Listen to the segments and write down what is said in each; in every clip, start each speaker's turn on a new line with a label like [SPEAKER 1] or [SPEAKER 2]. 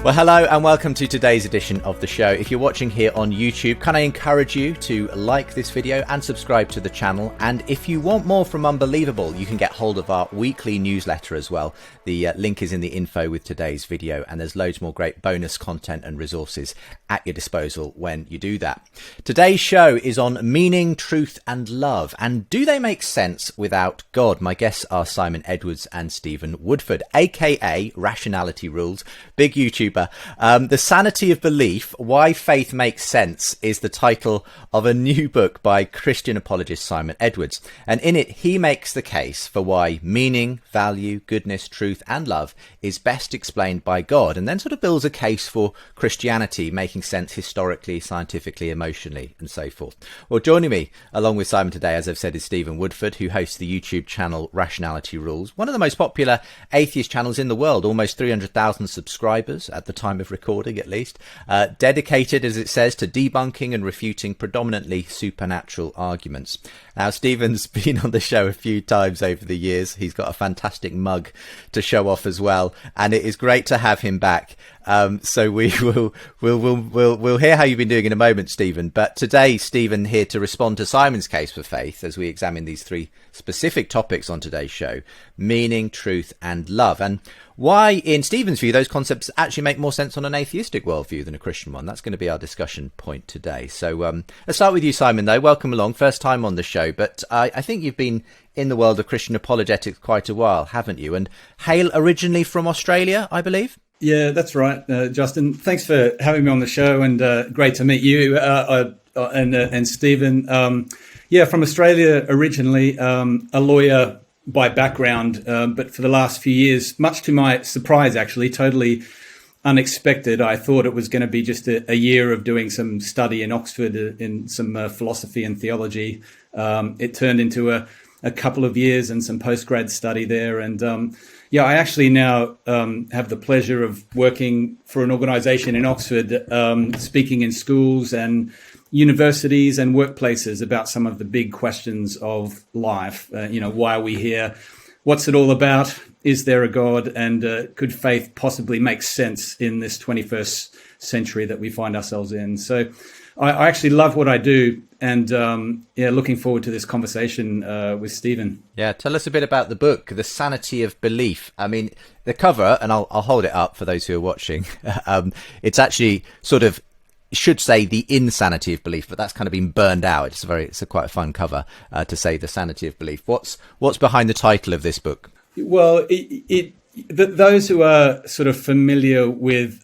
[SPEAKER 1] Well, hello and welcome to today's edition of the show. If you're watching here on YouTube, can I encourage you to like this video and subscribe to the channel? And if you want more from Unbelievable, you can get hold of our weekly newsletter as well. The link is in the info with today's video, and there's loads more great bonus content and resources at your disposal when you do that. Today's show is on meaning, truth and love. And do they make sense without God? My guests are Simon Edwards and Stephen Woodford, aka Rationality Rules, big YouTuber. The Sanity of Belief, Why Faith Makes Sense is the title of a new book by Christian apologist Simon Edwards. And in it, he makes the case for why meaning, value, goodness, truth and love is best explained by God, and then sort of builds a case for Christianity making sense historically, scientifically, emotionally, and so forth. Well, joining me along with Simon today, as I've said, is Stephen Woodford, who hosts the YouTube channel Rationality Rules, one of the most popular atheist channels in the world, almost 300,000 subscribers at the time of recording at least, dedicated, as it says, to debunking and refuting predominantly supernatural arguments. Now, Stephen's been on the show a few times over the years. He's got a fantastic mug to show off as well, and it is great to have him back. So we'll hear how you've been doing in a moment, Stephen. But today, Stephen here to respond to Simon's case for faith as we examine these three specific topics on today's show: meaning, truth, and love, and why, in Stephen's view, those concepts actually make more sense on an atheistic worldview than a Christian one. That's going to be our discussion point today. So let's start with you, Simon, though. Welcome along. First time on the show, but I think you've been in the world of Christian apologetics quite a while, haven't you? And hail originally from Australia, I believe?
[SPEAKER 2] Yeah, that's right, Justin. Thanks for having me on the show, and great to meet you and Stephen. From Australia originally, a lawyer by background, but for the last few years, much to my surprise, actually, totally unexpected, I thought it was going to be just a year of doing some study in Oxford in some philosophy and theology. It turned into a couple of years and some postgrad study there. And I actually now have the pleasure of working for an organization in Oxford, speaking in schools and universities and workplaces about some of the big questions of life. Why are we here? What's it all about? Is there a God? And could faith possibly make sense in this 21st century that we find ourselves in? So I actually love what I do, and looking forward to this conversation with Stephen.
[SPEAKER 1] Yeah, tell us a bit about the book, The Sanity of Belief. I mean, the cover, and I'll hold it up for those who are watching. It's actually sort of should say the insanity of belief, but that's kind of been burned out. It's quite a fun cover to say the sanity of belief. What's behind the title of this book?
[SPEAKER 2] Well, those who are sort of familiar with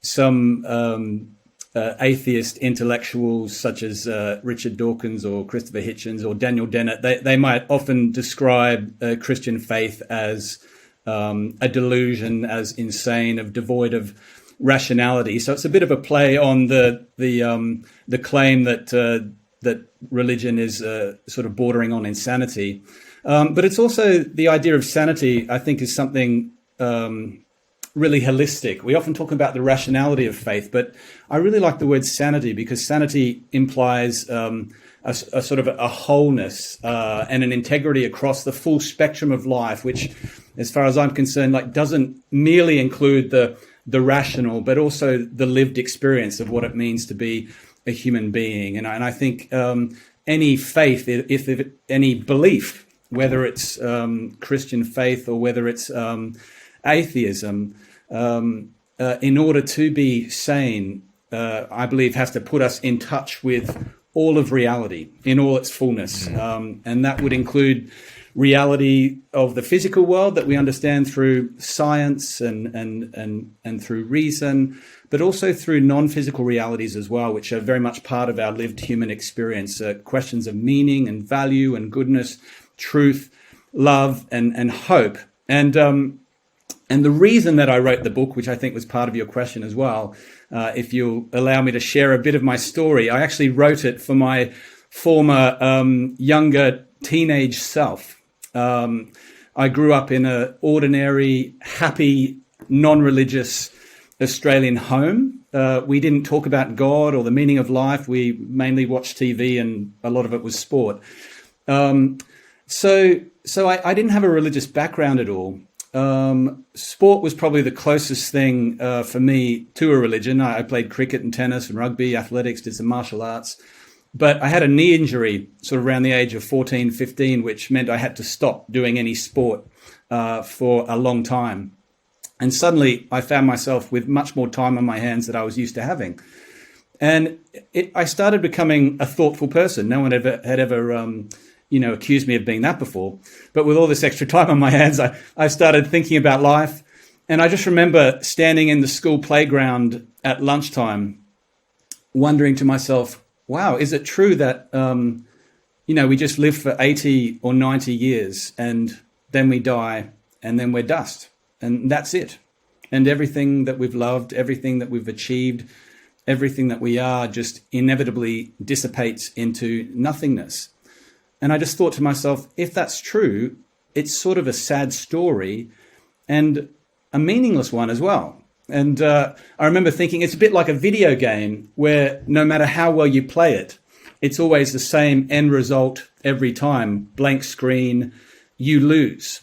[SPEAKER 2] some atheist intellectuals such as Richard Dawkins or Christopher Hitchens or Daniel Dennett, they might often describe Christian faith as a delusion, as insane, devoid of rationality. So it's a bit of a play on the claim that religion is sort of bordering on insanity. But it's also the idea of sanity, I think, is something really holistic. We often talk about the rationality of faith, but I really like the word sanity because sanity implies a sort of a wholeness and an integrity across the full spectrum of life, which, as far as I'm concerned, doesn't merely include the rational, but also the lived experience of what it means to be a human being. And I think any faith, if any belief, whether it's Christian faith or whether it's atheism, in order to be sane, I believe has to put us in touch with all of reality in all its fullness. And that would include reality of the physical world that we understand through science and through reason, but also through non-physical realities as well, which are very much part of our lived human experience. Questions of meaning and value and goodness, truth, love, and hope. And the reason that I wrote the book, which I think was part of your question as well, if you'll allow me to share a bit of my story, I actually wrote it for my former younger teenage self. I grew up in an ordinary, happy, non-religious Australian home. We didn't talk about God or the meaning of life. We mainly watched TV, and a lot of it was sport. So I didn't have a religious background at all. sport was probably the closest thing for me to a religion. I played cricket and tennis and rugby, athletics, did some martial arts. But I had a knee injury sort of around the age of 14, 15, which meant I had to stop doing any sport for a long time. And suddenly I found myself with much more time on my hands than I was used to having. And I started becoming a thoughtful person. No one had ever accused me of being that before. But with all this extra time on my hands, I started thinking about life. And I just remember standing in the school playground at lunchtime, wondering to myself, wow, is it true that, we just live for 80 or 90 years and then we die and then we're dust and that's it. And everything that we've loved, everything that we've achieved, everything that we are just inevitably dissipates into nothingness. And I just thought to myself, if that's true, it's sort of a sad story and a meaningless one as well. And I remember thinking it's a bit like a video game where no matter how well you play it, it's always the same end result every time, blank screen, you lose.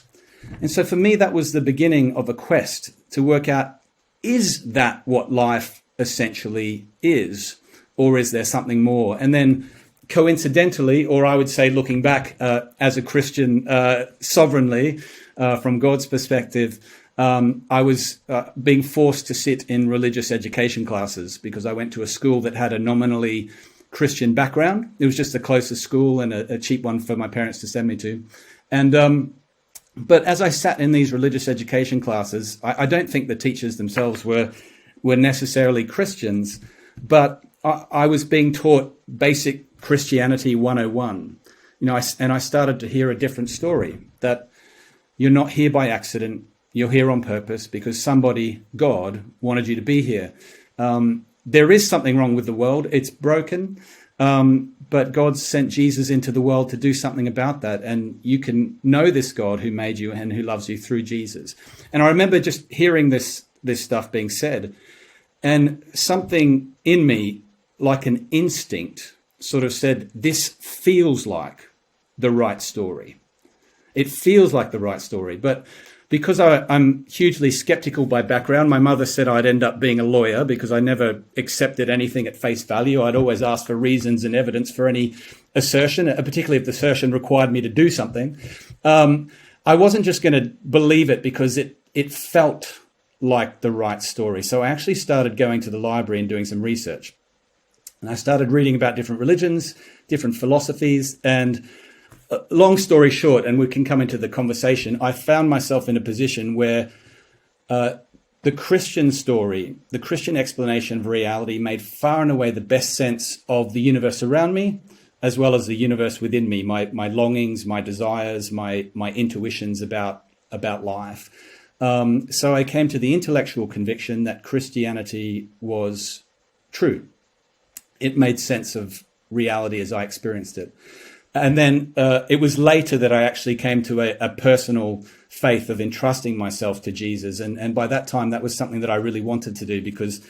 [SPEAKER 2] And so for me, that was the beginning of a quest to work out, is that what life essentially is, or is there something more? And then coincidentally, or I would say looking back as a Christian sovereignly from God's perspective, I was being forced to sit in religious education classes because I went to a school that had a nominally Christian background. It was just the closest school and a cheap one for my parents to send me to. And but as I sat in these religious education classes, I don't think the teachers themselves were necessarily Christians, but I was being taught basic Christianity 101. And I started to hear a different story, that you're not here by accident. You're here on purpose because somebody, God, wanted you to be here. There is something wrong with the world. It's broken. But God sent Jesus into the world to do something about that. And you can know this God who made you and who loves you through Jesus. And I remember just hearing this stuff being said. And something in me, like an instinct, sort of said, this feels like the right story. It feels like the right story. But because I'm hugely skeptical by background, my mother said I'd end up being a lawyer because I never accepted anything at face value. I'd always ask for reasons and evidence for any assertion, particularly if the assertion required me to do something. I wasn't just going to believe it because it felt like the right story. So I actually started going to the library and doing some research. And I started reading about different religions, different philosophies, and long story short, and we can come into the conversation, I found myself in a position where the Christian story, the Christian explanation of reality made far and away the best sense of the universe around me, as well as the universe within me, my longings, my desires, my intuitions about life. So I came to the intellectual conviction that Christianity was true. It made sense of reality as I experienced it. And then it was later that I actually came to a personal faith of entrusting myself to Jesus. And by that time, that was something that I really wanted to do, because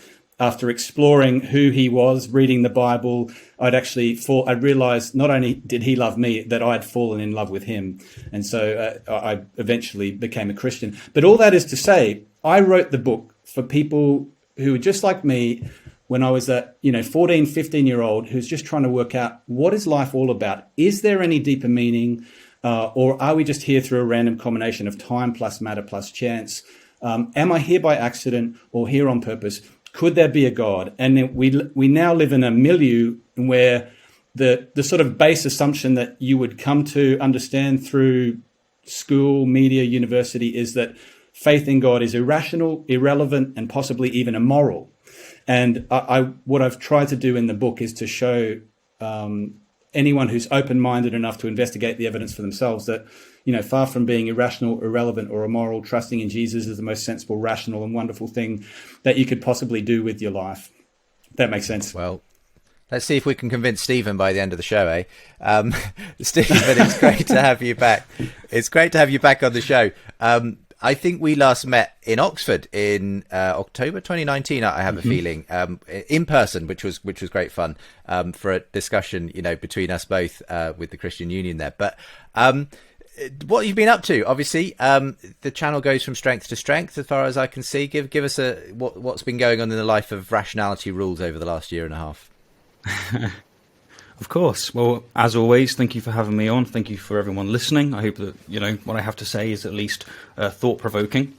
[SPEAKER 2] after exploring who he was, reading the Bible, I'd realized not only did he love me, that I'd fallen in love with him. And so I eventually became a Christian. But all that is to say, I wrote the book for people who were just like me, when I was a 14, 15-year-old who's just trying to work out, what is life all about? Is there any deeper meaning? Or are we just here through a random combination of time plus matter plus chance? Am I here by accident or here on purpose? Could there be a God? And we now live in a milieu where the sort of base assumption that you would come to understand through school, media, university is that faith in God is irrational, irrelevant, and possibly even immoral. And what I've tried to do in the book is to show anyone who's open-minded enough to investigate the evidence for themselves that, far from being irrational, irrelevant, or immoral, trusting in Jesus is the most sensible, rational, and wonderful thing that you could possibly do with your life. That makes sense.
[SPEAKER 1] Well, let's see if we can convince Stephen by the end of the show, eh? Stephen, it's great to have you back. It's great to have you back on the show. I think we last met in Oxford in October 2019. I have a feeling in person, which was great fun for a discussion, between us both with the Christian Union there. But what you've been up to? Obviously, the channel goes from strength to strength, as far as I can see. Give us what's been going on in the life of Rationality Rules over the last year and a half.
[SPEAKER 3] Of course. Well, as always, thank you for having me on. Thank you for everyone listening. I hope that, what I have to say is at least thought-provoking.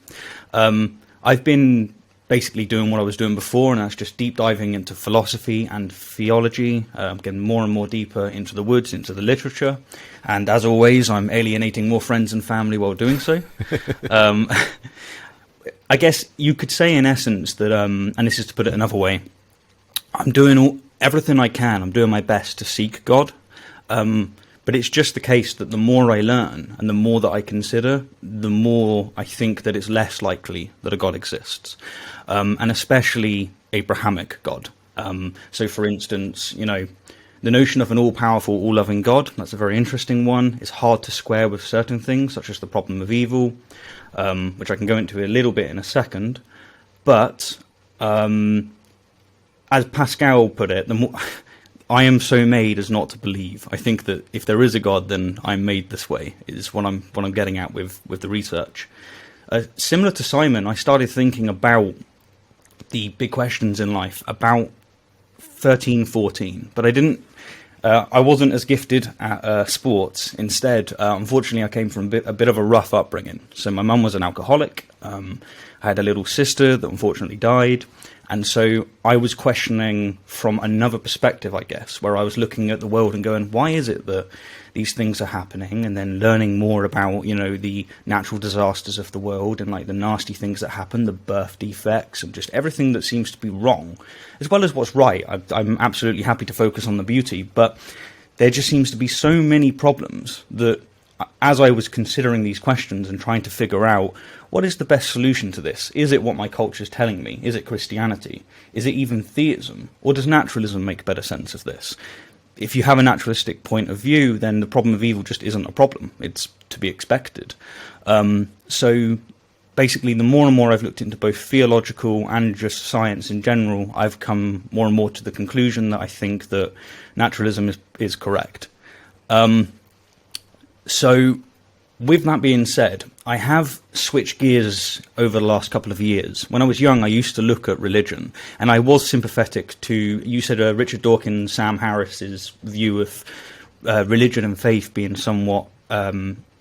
[SPEAKER 3] I've been basically doing what I was doing before, and that's just deep diving into philosophy and theology, getting more and more deeper into the woods, into the literature. And as always, I'm alienating more friends and family while doing so. I guess you could say in essence that, and this is to put it another way, I'm doing everything I can. I'm doing my best to seek God. But it's just the case that the more I learn and the more that I consider, the more I think that it's less likely that a God exists. And especially Abrahamic God. So for instance, the notion of an all-powerful, all-loving God, that's a very interesting one. It's hard to square with certain things, such as the problem of evil, which I can go into a little bit in a second. But as Pascal put it, I am so made as not to believe. I think that if there is a God, then I'm made this way, is what I'm getting at with the research. Similar to Simon, I started thinking about the big questions in life about 13, 14, but I wasn't as gifted at sports. Instead, unfortunately, I came from a bit of a rough upbringing. So my mum was an alcoholic. I had a little sister that unfortunately died. And so I was questioning from another perspective, I guess, where I was looking at the world and going, why is it that these things are happening? And then learning more about, the natural disasters of the world and like the nasty things that happen, the birth defects and just everything that seems to be wrong, as well as what's right. I'm absolutely happy to focus on the beauty, but there just seems to be so many problems that as I was considering these questions and trying to figure out what is the best solution to this, is it what my culture is telling me? Is it Christianity? Is it even theism? Or does naturalism make better sense of this? If you have a naturalistic point of view, then the problem of evil just isn't a problem. It's to be expected. So basically, the more and more I've looked into both theological and just science in general, I've come more and more to the conclusion that I think that naturalism is correct. So, with that being said, I have switched gears over the last couple of years. When I was young, I used to look at religion, and I was sympathetic to, you said Richard Dawkins, Sam Harris's view of religion and faith being somewhat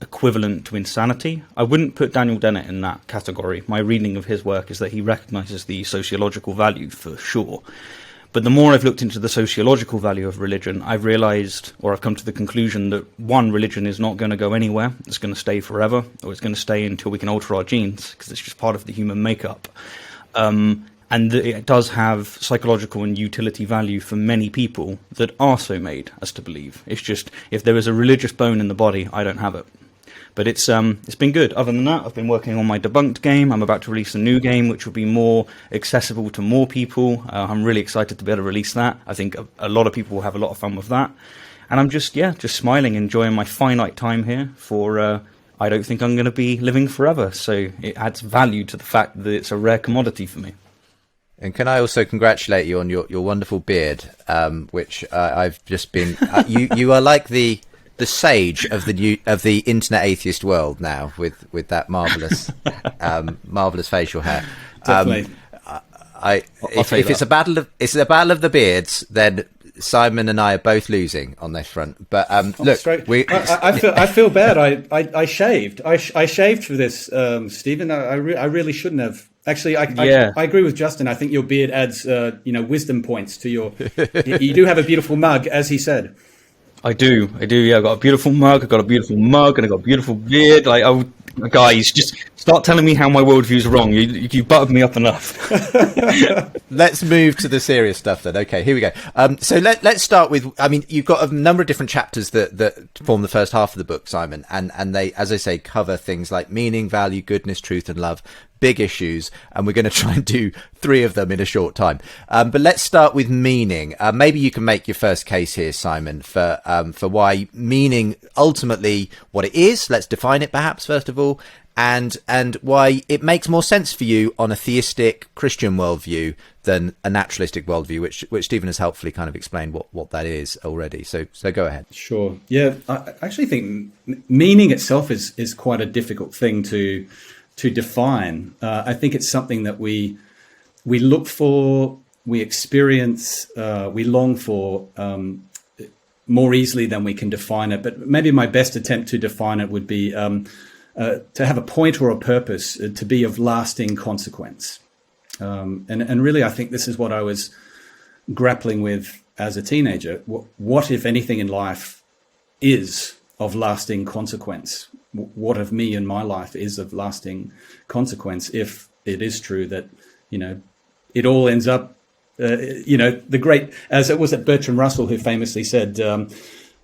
[SPEAKER 3] equivalent to insanity. I wouldn't put Daniel Dennett in that category. My reading of his work is that he recognises the sociological value for sure. But the more I've looked into the sociological value of religion, I've realised, or I've come to the conclusion that one, religion is not going to go anywhere. It's going to stay forever, or it's going to stay until we can alter our genes, because it's just part of the human makeup. And that it does have psychological and utility value for many people that are so made as to believe. It's just, if there is a religious bone in the body, I don't have it. But it's been good. Other than that, I've been working on my debunked game. I'm about to release a new game, which will be more accessible to more people. I'm really excited to be able to release that. I think a lot of people will have a lot of fun with that. And I'm just smiling, enjoying my finite time here for, I don't think I'm going to be living forever. So it adds value to the fact that it's a rare commodity for me.
[SPEAKER 1] And can I also congratulate you on your wonderful beard, which I've just been, you are like the sage of the internet atheist world now with that marvelous facial hair.
[SPEAKER 2] Definitely.
[SPEAKER 1] If it's a battle of the beards, then Simon and I are both losing on this front. But look,
[SPEAKER 2] I feel bad. I shaved. I shaved for this, Stephen. I really shouldn't have. Actually, I agree with Justin. I think your beard adds wisdom points to your. You do have a beautiful mug, as he said.
[SPEAKER 3] I do. Yeah, I've got a beautiful mug. I've got a beautiful mug, and I've got a beautiful beard. Guys, just start telling me how my worldview's wrong. You buttered me up enough.
[SPEAKER 1] Let's move to the serious stuff then. Okay, here we go. So let's start with. I mean, you've got a number of different chapters that form the first half of the book, Simon, and they, as I say, cover things like meaning, value, goodness, truth, and love. Big issues, and we're going to try and do 3 of them in a short time. But let's start with meaning. Maybe you can make your first case here, Simon, for why meaning ultimately what it is. Let's define it, perhaps first of all, and why it makes more sense for you on a theistic Christian worldview than a naturalistic worldview, which Stephen has helpfully kind of explained what that is already. So go ahead.
[SPEAKER 2] Sure. Yeah, I actually think meaning itself is quite a difficult thing to define. I think it's something that we look for, we experience, we long for more easily than we can define it. But maybe my best attempt to define it would be to have a point or a purpose, to be of lasting consequence. And really, I think this is what I was grappling with as a teenager. What, if anything, in life is of lasting consequence? What of me and my life is of lasting consequence, if it is true that, it all ends up, the great, as it was at Bertrand Russell, who famously said,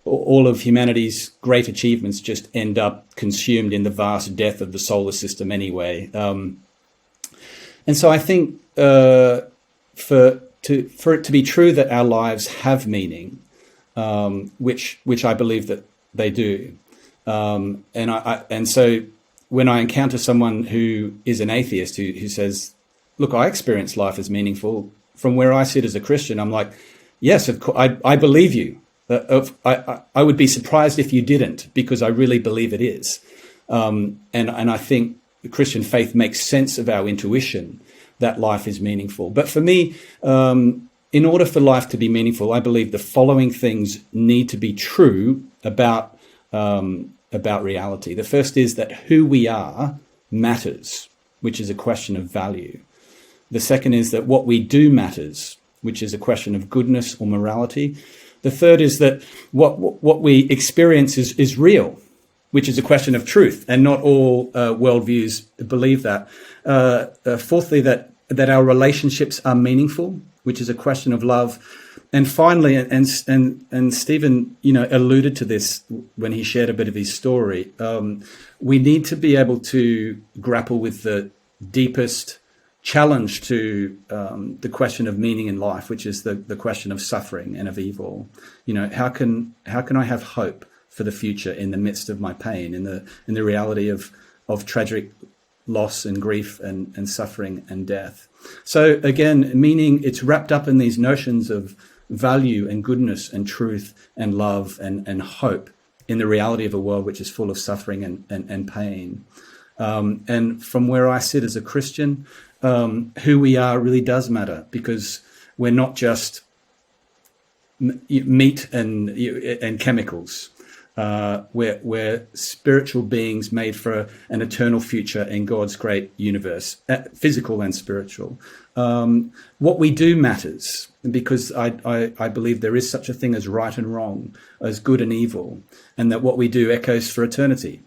[SPEAKER 2] all of humanity's great achievements just end up consumed in the vast death of the solar system anyway. And so I think for it to be true that our lives have meaning, which I believe that they do, and so when I encounter someone who is an atheist who says, "Look, I experience life as meaningful," from where I sit as a Christian, I'm like, "Yes, of course, I believe you. I would be surprised if you didn't, because I really believe it is." And I think the Christian faith makes sense of our intuition that life is meaningful. But for me, in order for life to be meaningful, I believe the following things need to be true about reality. The first is that who we are matters, which is a question of value. The second is that what we do matters, which is a question of goodness or morality. The third is that what we experience is real, which is a question of truth, and not all worldviews believe that. Fourthly, that our relationships are meaningful, which is a question of love. And finally, and Stephen, alluded to this when he shared a bit of his story, we need to be able to grapple with the deepest challenge to the question of meaning in life, which is the question of suffering and of evil. How can I have hope for the future in the midst of my pain, in the reality of tragic loss and grief and suffering and death? So again, meaning, it's wrapped up in these notions of value and goodness and truth and love and hope in the reality of a world which is full of suffering and pain. And from where I sit as a Christian, who we are really does matter, because we're not just meat and chemicals. We're spiritual beings made for an eternal future in God's great universe, physical and spiritual. What we do matters, because I believe there is such a thing as right and wrong, as good and evil, and that what we do echoes for eternity.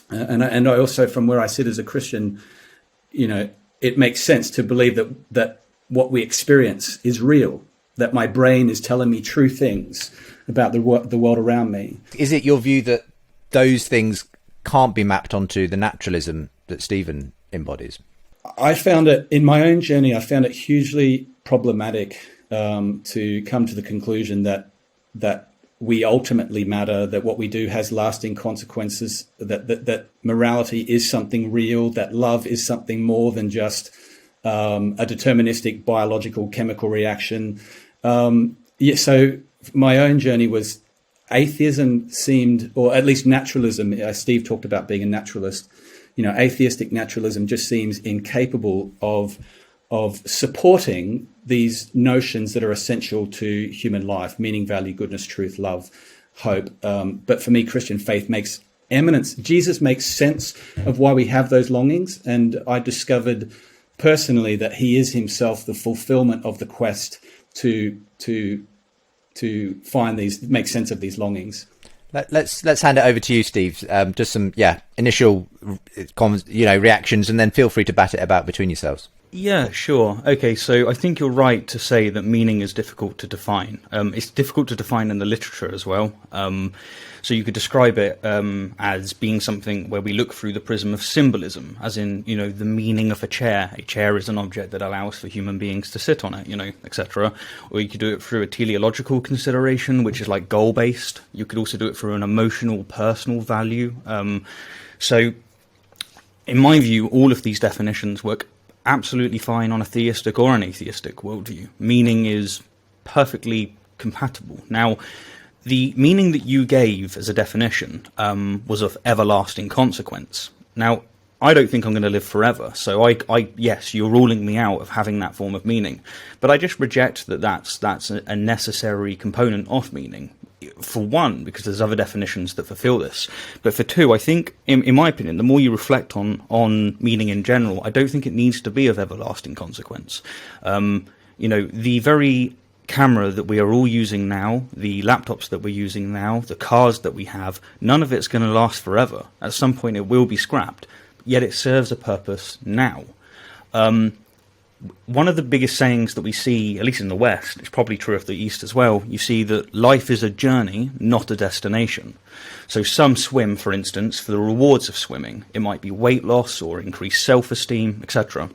[SPEAKER 2] And I also, from where I sit as a Christian, it makes sense to believe that what we experience is real, that my brain is telling me true things about the world around me.
[SPEAKER 1] Is it your view that those things can't be mapped onto the naturalism that Stephen embodies?
[SPEAKER 2] I found it, in my own journey, I found it hugely problematic to come to the conclusion that we ultimately matter, that what we do has lasting consequences, that morality is something real, that love is something more than just a deterministic biological chemical reaction. So my own journey was atheism seemed, or at least naturalism, Steve talked about being a naturalist, atheistic naturalism just seems incapable of supporting these notions that are essential to human life: meaning, value, goodness, truth, love, hope. But for me, Christian faith makes eminence. Jesus makes sense of why we have those longings. And I discovered personally that he is himself the fulfillment of the quest to find these, make sense of these longings.
[SPEAKER 1] Let's hand it over to you, Steve. Just some initial reactions, and then feel free to bat it about between yourselves.
[SPEAKER 3] Yeah, sure. Okay, so I think you're right to say that meaning is difficult to define. It's difficult to define in the literature as well. So you could describe it as being something where we look through the prism of symbolism, as in, the meaning of a chair. A chair is an object that allows for human beings to sit on it, etc. Or you could do it through a teleological consideration, which is like goal-based. You could also do it through an emotional, personal value. So in my view, all of these definitions work absolutely fine on a theistic or an atheistic worldview. Meaning is perfectly compatible. Now, the meaning that you gave as a definition was of everlasting consequence. Now, I don't think I'm going to live forever, so yes, you're ruling me out of having that form of meaning, but I just reject that that's a necessary component of meaning. For one, because there's other definitions that fulfill this, but for two, I think, in my opinion, the more you reflect on meaning in general, I don't think it needs to be of everlasting consequence. The very camera that we are all using now, the laptops that we're using now, the cars that we have, none of it's going to last forever. At some point it will be scrapped, yet it serves a purpose now. One of the biggest sayings that we see, at least in the West, it's probably true of the East as well, you see that life is a journey, not a destination. So some swim, for instance, for the rewards of swimming. It might be weight loss or increased self-esteem, etc.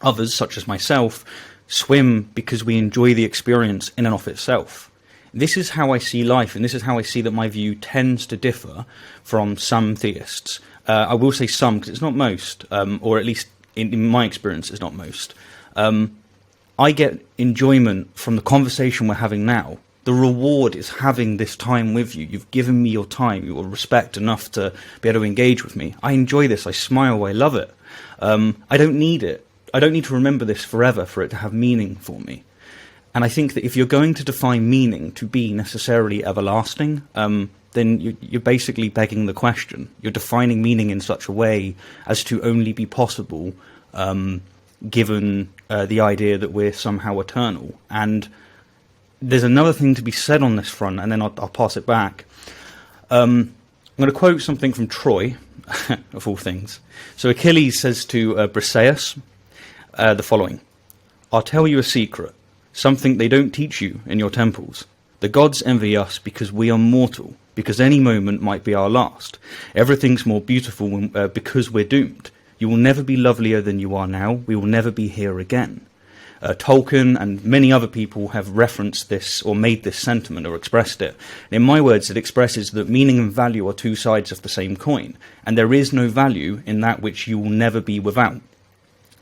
[SPEAKER 3] Others, such as myself, swim because we enjoy the experience in and of itself. This is how I see life, and this is how I see that my view tends to differ from some theists. I will say some, because it's not most, or at least in my experience, it's not most. I get enjoyment from the conversation we're having now. The reward is having this time with you. You've given me your time, your respect enough to be able to engage with me. I enjoy this, I smile, I love it. I don't need it. I don't need to remember this forever for it to have meaning for me. And I think that if you're going to define meaning to be necessarily everlasting, then you're basically begging the question. You're defining meaning in such a way as to only be possible given the idea that we're somehow eternal. And there's another thing to be said on this front, and then I'll pass it back. I'm going to quote something from Troy, of all things. So Achilles says to Briseis the following: "I'll tell you a secret, something they don't teach you in your temples. The gods envy us because we are mortal, because any moment might be our last. Everything's more beautiful because we're doomed. You will never be lovelier than you are now. We will never be here again." Tolkien and many other people have referenced this or made this sentiment or expressed it. In my words, it expresses that meaning and value are two sides of the same coin, and there is no value in that which you will never be without.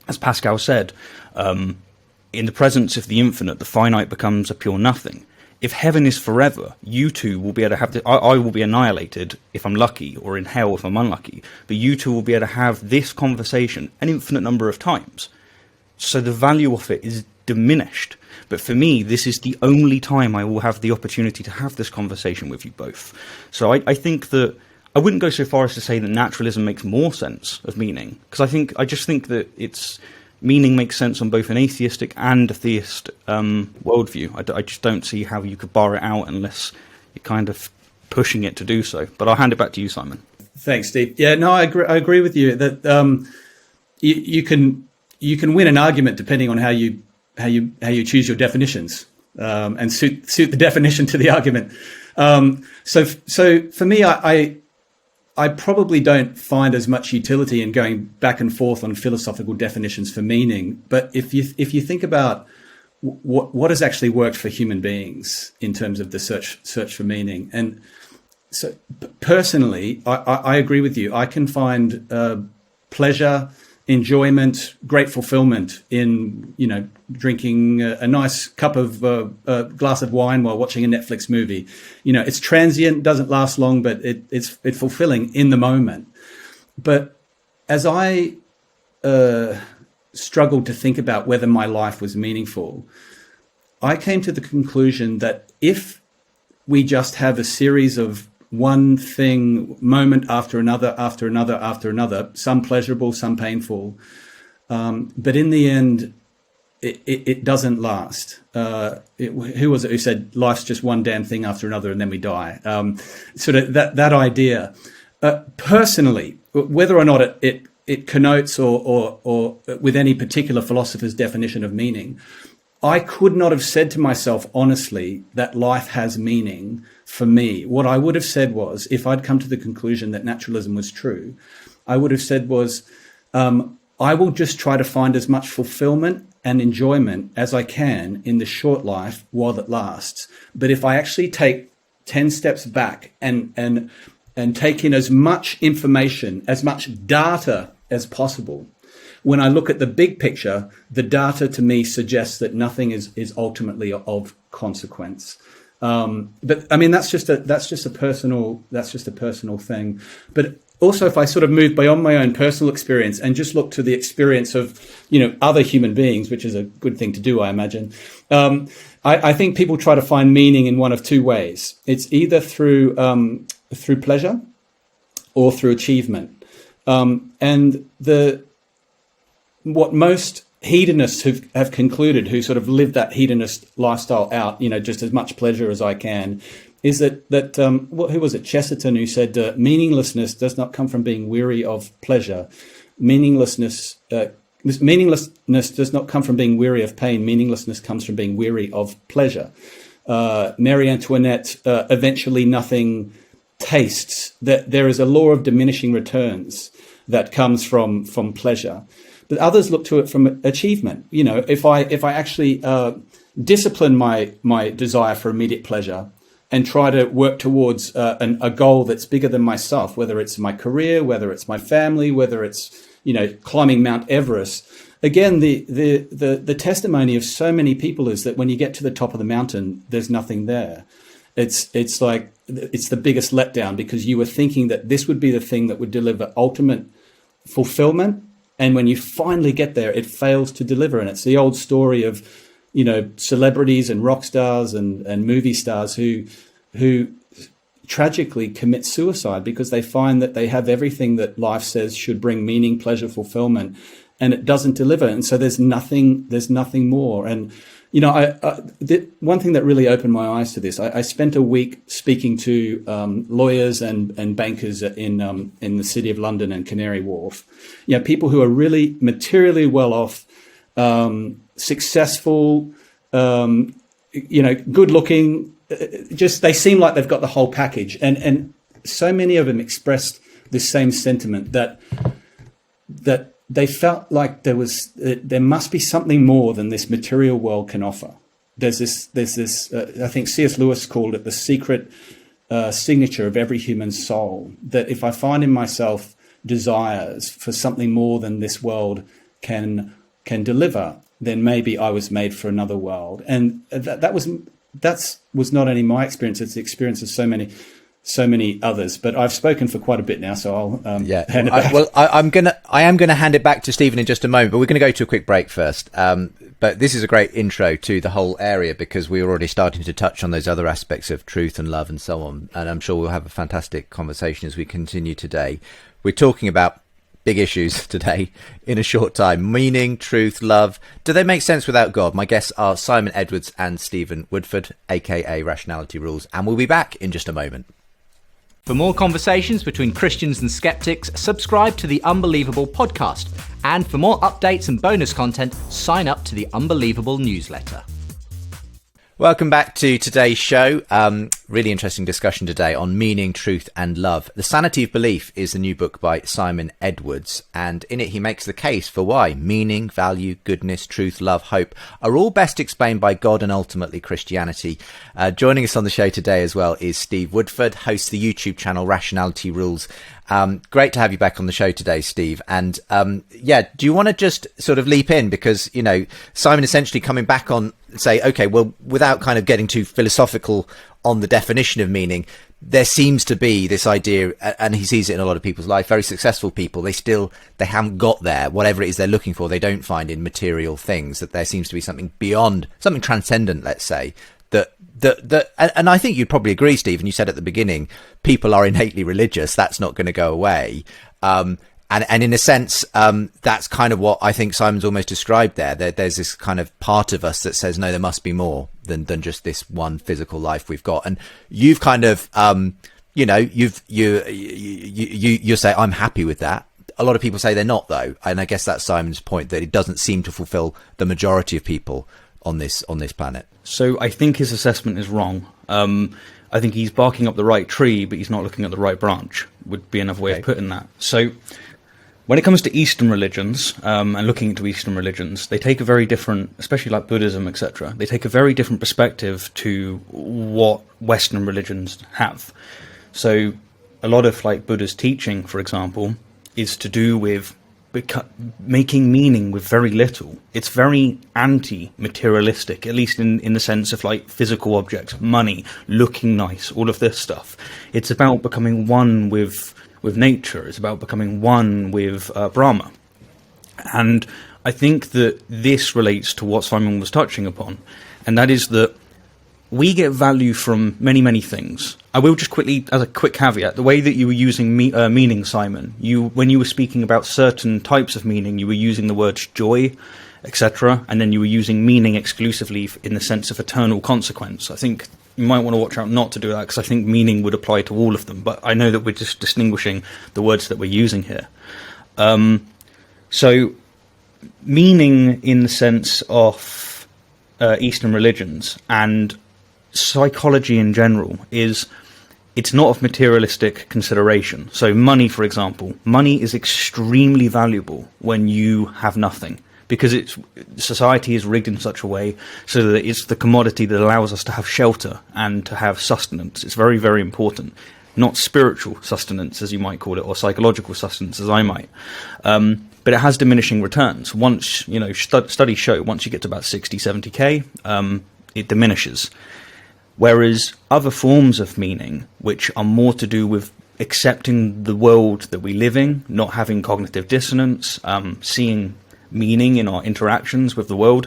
[SPEAKER 3] As Pascal said, in the presence of the infinite, the finite becomes a pure nothing. If heaven is forever, you two will be able to have I will be annihilated if I'm lucky, or in hell if I'm unlucky, but you two will be able to have this conversation an infinite number of times. So the value of it is diminished. But for me, this is the only time I will have the opportunity to have this conversation with you both. So I think that I wouldn't go so far as to say that naturalism makes more sense of meaning, because I just think that meaning makes sense on both an atheistic and a theist worldview. I just don't see how you could bar it out unless you're kind of pushing it to do so. But I'll hand it back to you, Simon.
[SPEAKER 2] Thanks, Steve. Yeah, no, I agree with you that you can win an argument depending on how you choose your definitions and suit the definition to the argument. So for me, I probably don't find as much utility in going back and forth on philosophical definitions for meaning. But if you think about what has actually worked for human beings in terms of the search for meaning, and so personally, I agree with you. I can find pleasure, enjoyment, great fulfillment in drinking a nice cup of glass of wine while watching a Netflix movie. It's transient, doesn't last long, but it's fulfilling in the moment. But as I struggled to think about whether my life was meaningful, I came to the conclusion that if we just have a series of one thing, moment after another, after another, after another, some pleasurable, some painful, but in the end, it doesn't last. Who was it who said life's just one damn thing after another and then we die? Sort of that idea. Personally, whether or not it connotes or with any particular philosopher's definition of meaning, I could not have said to myself honestly that life has meaning for me. What I would have said was, if I'd come to the conclusion that naturalism was true, I would have said was, I will just try to find as much fulfillment and enjoyment as I can in the short life while it lasts. But if I actually take 10 steps back and take in as much information, as much data as possible. When I look at the big picture, the data to me suggests that nothing is ultimately of consequence. But I mean, that's just a personal thing. But also, if I sort of move beyond my own personal experience and just look to the experience of, other human beings, which is a good thing to do, I imagine, I think people try to find meaning in one of two ways. It's either through pleasure or through achievement. And what most hedonists have concluded, who sort of live that hedonist lifestyle out, just as much pleasure as I can, is that who was it, Chesterton, who said meaninglessness does not come from being weary of pleasure. Meaninglessness does not come from being weary of pain. Meaninglessness comes from being weary of pleasure. Marie Antoinette, eventually nothing tastes. That there is a law of diminishing returns that comes from pleasure. But others look to it from achievement. If I actually discipline my desire for immediate pleasure and try to work towards a goal that's bigger than myself, whether it's my career, whether it's my family, whether it's climbing Mount Everest. Again, the testimony of so many people is that when you get to the top of the mountain, there's nothing there. It's like it's the biggest letdown, because you were thinking that this would be the thing that would deliver ultimate fulfillment. And when you finally get there, it fails to deliver. And it's the old story of, celebrities and rock stars and movie stars who tragically commit suicide because they find that they have everything that life says should bring meaning, pleasure, fulfillment, and it doesn't deliver. And so there's nothing more. And, one thing that really opened my eyes to this, I spent a week speaking to lawyers and bankers in the city of London and Canary Wharf. People who are really materially well off, successful, good looking, just they seem like they've got the whole package. And so many of them expressed this same sentiment that they felt like there must be something more than this material world can offer. There's this. I think C.S. Lewis called it the secret signature of every human soul. That if I find in myself desires for something more than this world can deliver, then maybe I was made for another world. And that was not only my experience; it's the experience of so many others. But I've spoken for quite a bit now, so I'll hand it back.
[SPEAKER 1] I am gonna hand it back to Stephen in just a moment, but we're gonna go to a quick break first. But this is a great intro to the whole area, because we're already starting to touch on those other aspects of truth and love and so on. And I'm sure we'll have a fantastic conversation as we continue today. We're talking about big issues today in a short time: meaning, truth, love. Do they make sense without God? My guests are Simon Edwards and Stephen Woodford, aka Rationality Rules, and we'll be back in just a moment. For more conversations between Christians and skeptics, subscribe to the Unbelievable podcast. And for more updates and bonus content, sign up to the Unbelievable newsletter. Welcome back to today's show. Really interesting discussion today on meaning, truth and love. The Sanity of Belief is the new book by Simon Edwards, and in it he makes the case for why meaning, value, goodness, truth, love, hope are all best explained by God and ultimately Christianity. Joining us on the show today as well is Steve Woodford, hosts the YouTube channel Rationality Rules. Great to have you back on the show today, Steve. And do you want to just sort of leap in? Because, Simon essentially coming back on, say, okay, well, without kind of getting too philosophical on the definition of meaning, there seems to be this idea, and he sees it in a lot of people's life, very successful people, they haven't got there, whatever it is they're looking for, they don't find in material things, that there seems to be something beyond, something transcendent, let's say, and I think you'd probably agree, Stephen, you said at the beginning, people are innately religious, that's not going to go away. And in a sense, that's kind of what I think Simon's almost described there. There's this kind of part of us that says, no, there must be more than just this one physical life we've got. And you've kind of, you say, I'm happy with that. A lot of people say they're not, though. And I guess that's Simon's point, that it doesn't seem to fulfill the majority of people on this planet.
[SPEAKER 3] So I think his assessment is wrong. I think he's barking up the right tree, but he's not looking at the right branch, would be another way of putting that. So when it comes to Eastern religions, and looking into Eastern religions, they take a very different, especially like Buddhism, etc., they take a very different perspective to what Western religions have. So a lot of like Buddha's teaching, for example, is to do with making meaning with very little. It's very anti-materialistic, at least in the sense of like physical objects, money, looking nice, all of this stuff. It's about becoming one with nature. It's about becoming one with Brahma. And I think that this relates to what Simon was touching upon, and that is that we get value from many, many things. I will just quickly, as a quick caveat, the way that you were using meaning, Simon, when you were speaking about certain types of meaning, you were using the words joy, etc., and then you were using meaning exclusively in the sense of eternal consequence. I think you might want to watch out not to do that, because I think meaning would apply to all of them, but I know that we're just distinguishing the words that we're using here. So, meaning in the sense of Eastern religions and psychology in general it's not of materialistic consideration. So money, for example, money is extremely valuable when you have nothing, because society is rigged in such a way so that it's the commodity that allows us to have shelter and to have sustenance. It's very, very important. Not spiritual sustenance, as you might call it, or psychological sustenance, as I might. But it has diminishing returns. Once, studies show, once you get to about 60, 70k, it diminishes. Whereas other forms of meaning, which are more to do with accepting the world that we live in, not having cognitive dissonance, seeing meaning in our interactions with the world,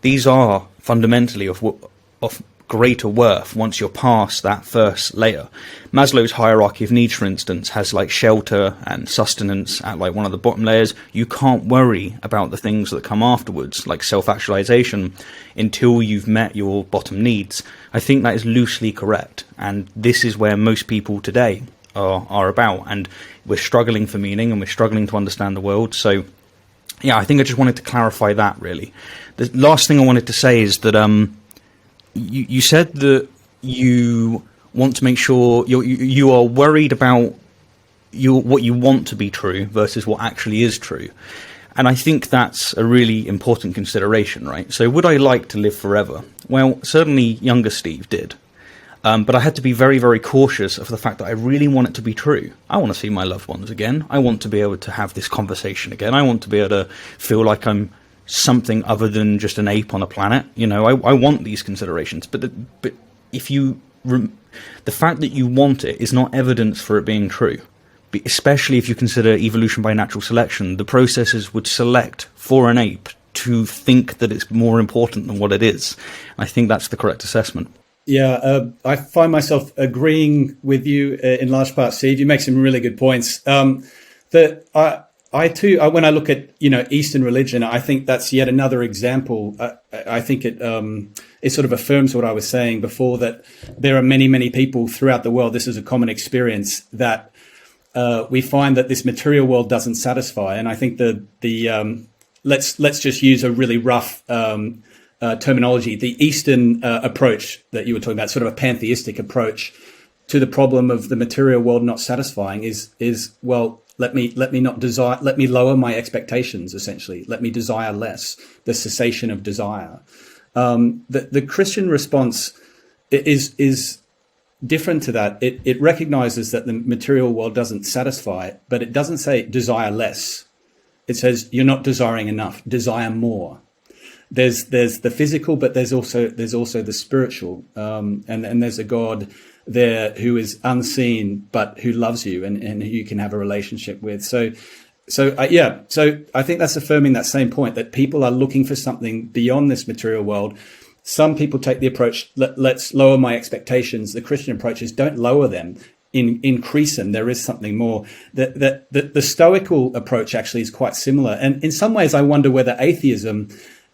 [SPEAKER 3] these are fundamentally of greater worth once you're past that first layer. Maslow's hierarchy of needs, for instance, has like shelter and sustenance at like one of the bottom layers. You can't worry about the things that come afterwards, like self-actualization, until you've met your bottom needs. I think that is loosely correct, and this is where most people today are about, and we're struggling for meaning and we're struggling to understand the world. So yeah, I think I just wanted to clarify that, really. The last thing I wanted to say is that you said that you want to make sure you are worried about what you want to be true versus what actually is true. And I think that's a really important consideration, right? So would I like to live forever? Well, certainly younger Steve did. But I had to be very, very cautious of the fact that I really want it to be true. I want to see my loved ones again. I want to be able to have this conversation again. I want to be able to feel like I'm something other than just an ape on a planet. I want these considerations. But if the fact that you want it is not evidence for it being true. Especially if you consider evolution by natural selection, the processes would select for an ape to think that it's more important than what it is. I think that's the correct assessment.
[SPEAKER 2] Yeah, I find myself agreeing with you in large part, Steve. You make some really good points. I too, when I look at Eastern religion, I think that's yet another example. I think it sort of affirms what I was saying before, that there are many, many people throughout the world. This is a common experience that we find that this material world doesn't satisfy. And I think let's just use a really rough terminology. The Eastern approach that you were talking about, sort of a pantheistic approach to the problem of the material world not satisfying, is well, let me not desire. Let me lower my expectations. Essentially, let me desire less. The cessation of desire. The Christian response is different to that. It recognizes that the material world doesn't satisfy, but it doesn't say desire less. It says you're not desiring enough. Desire more. There's the physical, but there's also the spiritual, and there's a God there who is unseen but who loves you and who you can have a relationship with. So I think that's affirming that same point, that people are looking for something beyond this material world. Some people take the approach, let's lower my expectations. The Christian approach is don't lower them, increase them. There is something more. The Stoical approach actually is quite similar, and in some ways I wonder whether atheism,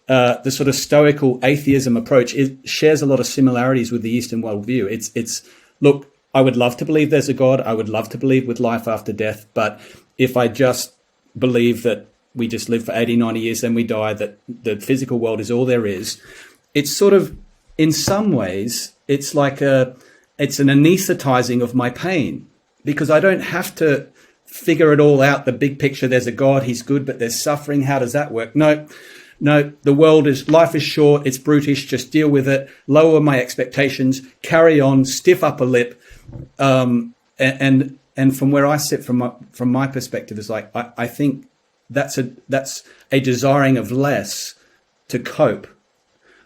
[SPEAKER 2] the sort of Stoical atheism approach, shares a lot of similarities with the Eastern worldview. It's look, I would love to believe there's a God. I would love to believe with life after death. But if I just believe that we just live for 80, 90 years, then we die, that the physical world is all there is, it's sort of, in some ways, it's like it's an anesthetizing of my pain, because I don't have to figure it all out, the big picture. There's a God, he's good, but there's suffering. How does that work? No, life is short, it's brutish, just deal with it, lower my expectations, carry on, stiff upper lip. And from where I sit, from my perspective, is like, I think that's a desiring of less to cope,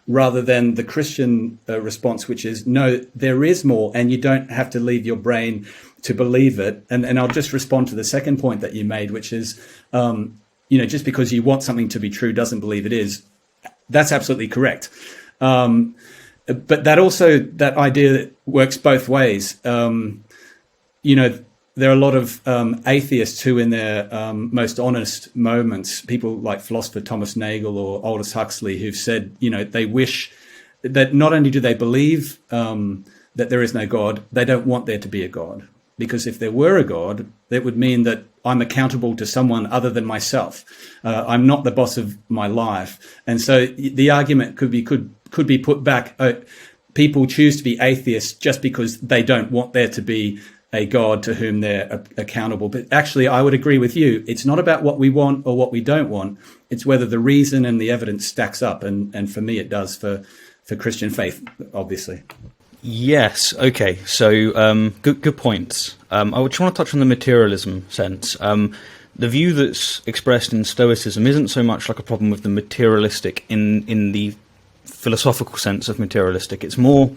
[SPEAKER 2] rather than the Christian response, which is, no, there is more, and you don't have to leave your brain to believe it. And I'll just respond to the second point that you made, which is, just because you want something to be true doesn't believe it is. That's absolutely correct. But that idea works both ways. There are a lot of atheists who, in their most honest moments, people like philosopher Thomas Nagel or Aldous Huxley, who've said, they wish that not only do they believe that there is no God, they don't want there to be a God. Because if there were a God, that would mean that I'm accountable to someone other than myself. I'm not the boss of my life. And so the argument could be put back. People choose to be atheists just because they don't want there to be a God to whom they're accountable. But actually, I would agree with you. It's not about what we want or what we don't want. It's whether the reason and the evidence stacks up. And for me, it does for Christian faith, obviously.
[SPEAKER 3] Yes. Okay. So good points. I just want to touch on the materialism sense. The view that's expressed in Stoicism isn't so much like a problem with the materialistic in the philosophical sense of materialistic. It's more,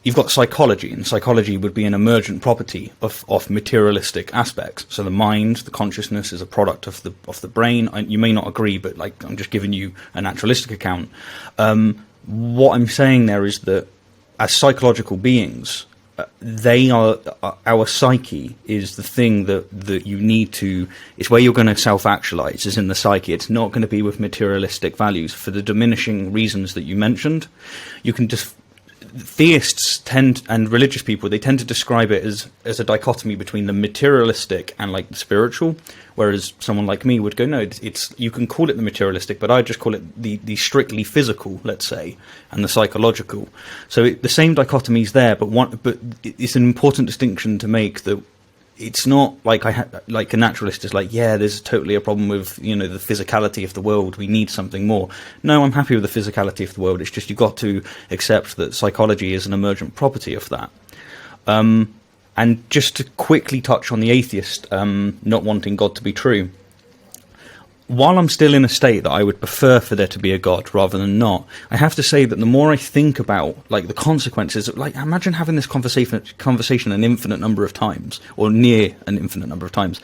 [SPEAKER 3] you've got psychology, and psychology would be an emergent property of materialistic aspects. So the mind, the consciousness, is a product of the brain. You may not agree, but I'm just giving you a naturalistic account. What I'm saying there is that as psychological beings, our psyche is the thing that you need to. It's where you're going to self-actualize, is in the psyche. It's not going to be with materialistic values for the diminishing reasons that you mentioned. You can just. Theists and religious people, they tend to describe it as a dichotomy between the materialistic and the spiritual, whereas someone like me would go, no, it's you can call it the materialistic, but I just call it the strictly physical, let's say, and the psychological. So the same dichotomy is there, but it's an important distinction to make, that it's not like a naturalist is there's totally a problem with the physicality of the world. We need something more. No, I'm happy with the physicality of the world. It's just you've got to accept that psychology is an emergent property of that. And just to quickly touch on the atheist not wanting God to be true. While I'm still in a state that I would prefer for there to be a God rather than not, I have to say that the more I think about the consequences, imagine having this conversation an infinite number of times, or near an infinite number of times.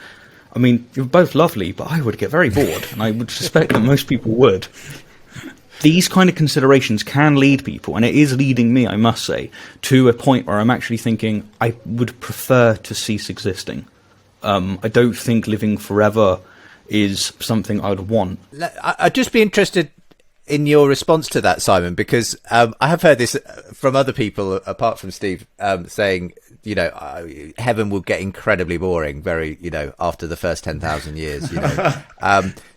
[SPEAKER 3] I mean, you're both lovely, but I would get very bored, and I would suspect that most people would. These kind of considerations can lead people, and it is leading me, I must say, to a point where I'm actually thinking I would prefer to cease existing. I don't think living forever is something I'd want.
[SPEAKER 1] I'd just be interested in your response to that, Simon, because I have heard this from other people apart from Steve, saying, heaven will get incredibly boring after the first 10,000 years,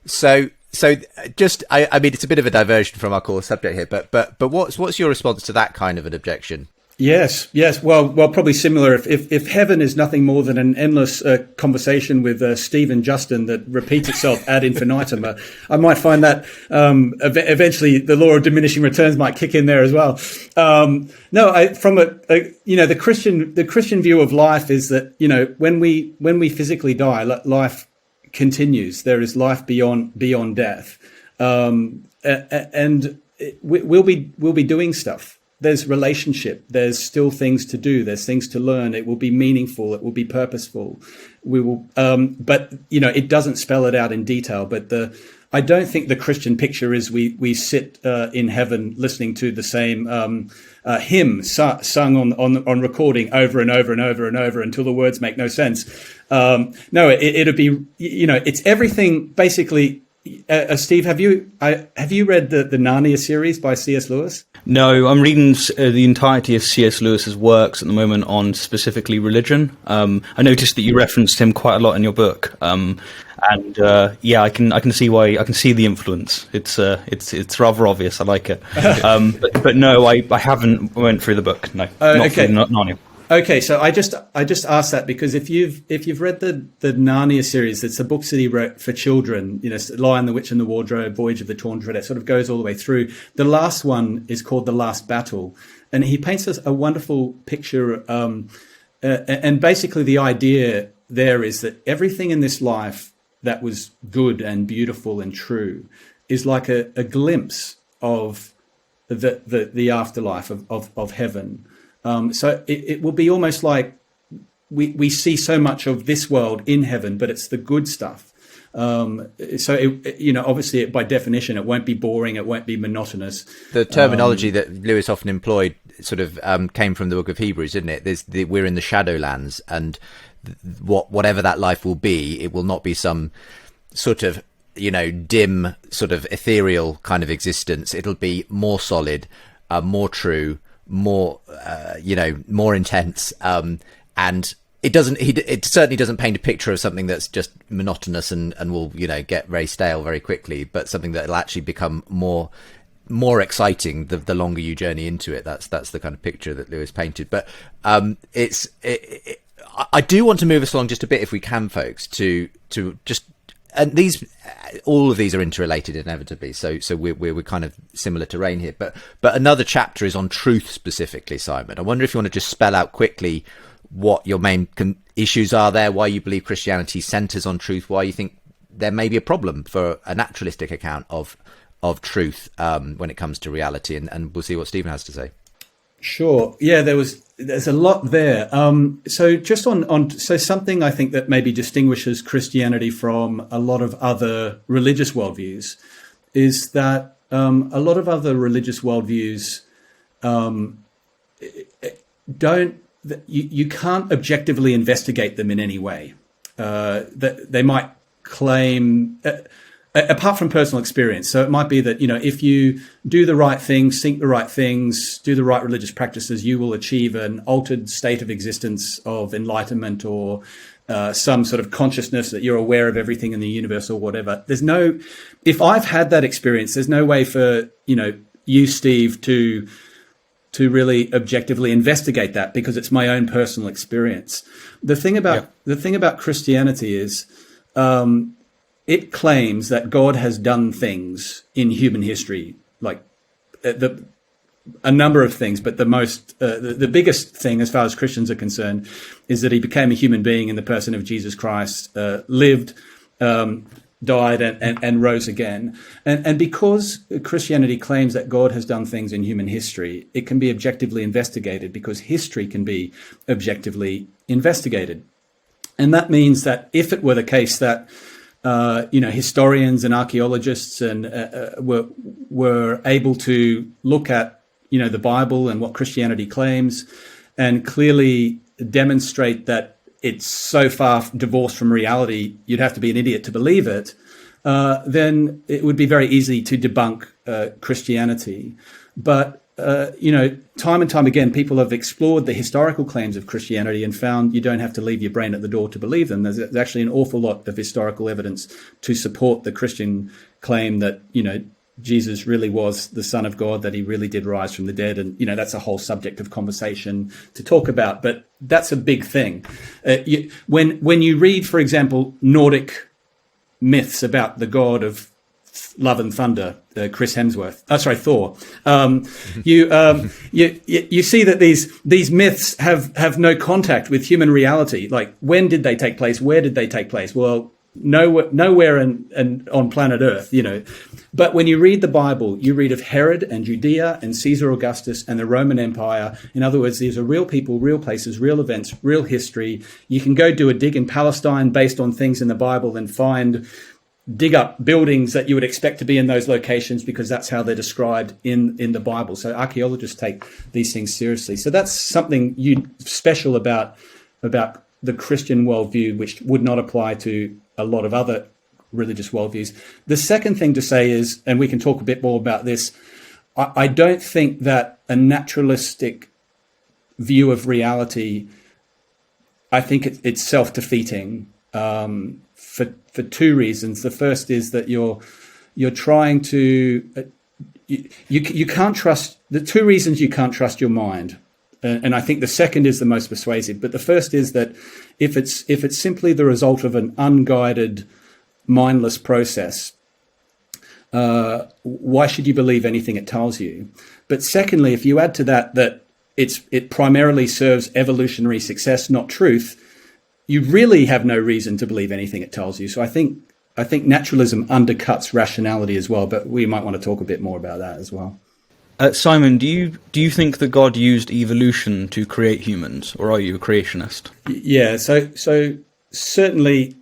[SPEAKER 1] So just, I mean, it's a bit of a diversion from our core subject here, but what's your response to that kind of an objection?
[SPEAKER 2] Yes. Well, probably similar. If heaven is nothing more than an endless conversation with Steve and Justin that repeats itself ad infinitum, I might find that eventually the law of diminishing returns might kick in there as well. From the Christian view of life is that when we physically die, life continues. There is life beyond death, and we'll be doing stuff. There's relationship. There's still things to do. There's things to learn. It will be meaningful. It will be purposeful. We will, but it doesn't spell it out in detail. But I don't think the Christian picture is we sit in heaven listening to the same hymn sung on recording over and over and over and over until the words make no sense. No, it'll be it's everything basically. Steve, have you read the Narnia series by C.S. Lewis?
[SPEAKER 3] No, I'm reading the entirety of C.S. Lewis's works at the moment on specifically religion. I noticed that you referenced him quite a lot in your book, and I can see why. I can see the influence. It's rather obvious. I like it, but no, I haven't went through the book. No, not Narnia.
[SPEAKER 2] Okay, so I just asked that because if you've read the Narnia series, it's the books that he wrote for children, Lion, the Witch and the Wardrobe, Voyage of the Torn Treasure, it sort of goes all the way through. The last one is called The Last Battle, and he paints us a wonderful picture. And basically the idea there is that everything in this life that was good and beautiful and true is like a glimpse of the afterlife of heaven. So it will be almost like we see so much of this world in heaven, but it's the good stuff. Obviously by definition, it won't be boring. It won't be monotonous.
[SPEAKER 1] The terminology that Lewis often employed sort of came from the book of Hebrews, didn't it? We're in the Shadowlands, and whatever that life will be, it will not be some sort of, dim sort of ethereal kind of existence. It'll be more solid, more true, more, more intense. And it certainly doesn't paint a picture of something that's just monotonous and will, get very stale very quickly, but something that will actually become more exciting the longer you journey into it. That's the kind of picture that Lewis painted. But I do want to move us along just a bit, if we can, folks, to just, and all of these are interrelated inevitably. So we're kind of similar terrain here. But another chapter is on truth specifically, Simon. I wonder if you want to just spell out quickly what your main issues are there, why you believe Christianity centers on truth, why you think there may be a problem for a naturalistic account of truth when it comes to reality, and we'll see what Stephen has to say.
[SPEAKER 2] Sure. Yeah, there's a lot there. So just so something I think that maybe distinguishes Christianity from a lot of other religious worldviews is that a lot of other religious worldviews you can't objectively investigate them in any way. That they might claim, apart from personal experience. So it might be that, if you do the right things, think the right things, do the right religious practices, you will achieve an altered state of existence of enlightenment or some sort of consciousness that you're aware of everything in the universe or whatever. If I've had that experience, there's no way for, you, Steve, to really objectively investigate that, because it's my own personal experience. The thing about Christianity is it claims that God has done things in human history, like a number of things, but the biggest thing as far as Christians are concerned is that he became a human being in the person of Jesus Christ, lived, died and rose again. And because Christianity claims that God has done things in human history, it can be objectively investigated, because history can be objectively investigated. And that means that if it were the case that historians and archaeologists were able to look at the Bible and what Christianity claims and clearly demonstrate that it's so far divorced from reality, you'd have to be an idiot to believe it, then it would be very easy to debunk Christianity. But, time and time again, people have explored the historical claims of Christianity and found you don't have to leave your brain at the door to believe them. There's actually an awful lot of historical evidence to support the Christian claim that, Jesus really was the Son of God, that he really did rise from the dead. And, that's a whole subject of conversation to talk about. But that's a big thing. When you read, for example, Nordic myths about the god of love and thunder, Thor, you see that these myths have no contact with human reality. Like, when did they take place? Where did they take place? Well, nowhere and on planet Earth, But when you read the Bible, you read of Herod and Judea and Caesar Augustus and the Roman Empire. In other words, these are real people, real places, real events, real history. You can go do a dig in Palestine based on things in the Bible and dig up buildings that you would expect to be in those locations, because that's how they're described in the Bible. So archaeologists take these things seriously. So that's something special about the Christian worldview, which would not apply to a lot of other religious worldviews. The second thing to say is, and we can talk a bit more about this, I don't think that a naturalistic view of reality, I think it's self-defeating for two reasons. The first is that you're trying to you can't trust. The two reasons you can't trust your mind. And I think the second is the most persuasive. But the first is that if it's simply the result of an unguided, mindless process, why should you believe anything it tells you? But secondly, if you add to that it primarily serves evolutionary success, not truth, you really have no reason to believe anything it tells you. So I think I think naturalism undercuts rationality as well, but we might want to talk a bit more about that as well.
[SPEAKER 3] Simon, do you think that God used evolution to create humans, or are you a creationist?
[SPEAKER 2] Yeah, so certainly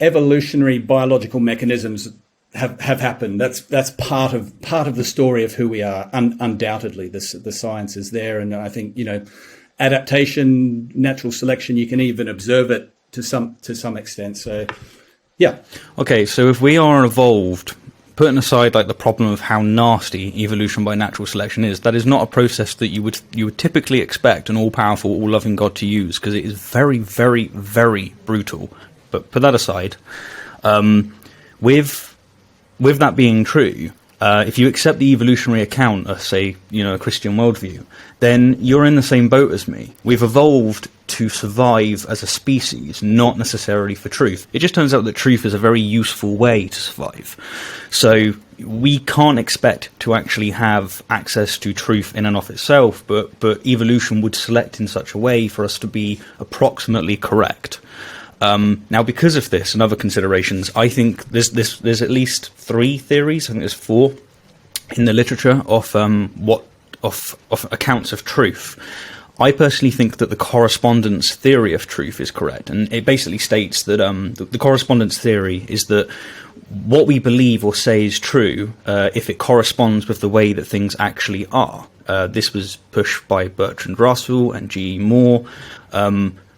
[SPEAKER 2] evolutionary biological mechanisms have happened. That's part of the story of who we are. Undoubtedly, the science is there, and I think adaptation, natural selection. You can even observe it to some extent. So, yeah.
[SPEAKER 3] Okay, so if we are evolved, putting aside like the problem of how nasty evolution by natural selection is, that is not a process that you would typically expect an all-powerful, all-loving God to use, because it is very, very, very brutal. But put that aside, with that being true, if you accept the evolutionary account of, say, a Christian worldview, then you're in the same boat as me. We've evolved to survive as a species, not necessarily for truth. It just turns out that truth is a very useful way to survive. So we can't expect to actually have access to truth in and of itself, but evolution would select in such a way for us to be approximately correct. Now, because of this and other considerations, I think there's at least 3 theories. I think there's 4 in the literature of accounts of truth. I personally think that the correspondence theory of truth is correct, and it basically states that the correspondence theory is that what we believe or say is true if it corresponds with the way that things actually are. This was pushed by Bertrand Russell and G.E. Moore.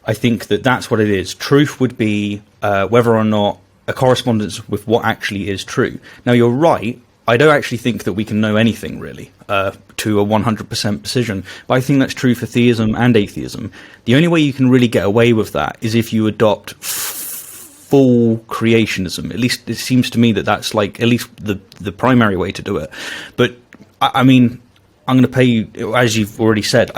[SPEAKER 3] I think that that's what it is. Truth would be whether or not a correspondence with what actually is true. Now, you're right. I don't actually think that we can know anything, really, to a 100% precision. But I think that's true for theism and atheism. The only way you can really get away with that is if you adopt full creationism. At least it seems to me that that's like at least the primary way to do it. But, I mean, I'm going to pay you, as you've already said,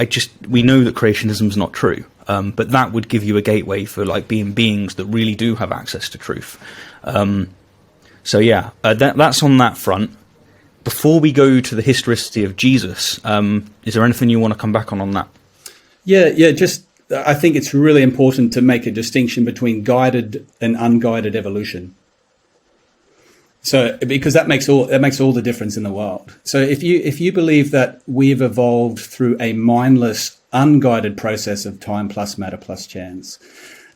[SPEAKER 3] we know that creationism is not true. But that would give you a gateway for like beings that really do have access to truth. So yeah, that's on that front. Before we go to the historicity of Jesus, is there anything you want to come back on that?
[SPEAKER 2] Yeah. Just I think it's really important to make a distinction between guided and unguided evolution. So because that makes all the difference in the world. So if you believe that we've evolved through a mindless, unguided process of time plus matter plus chance,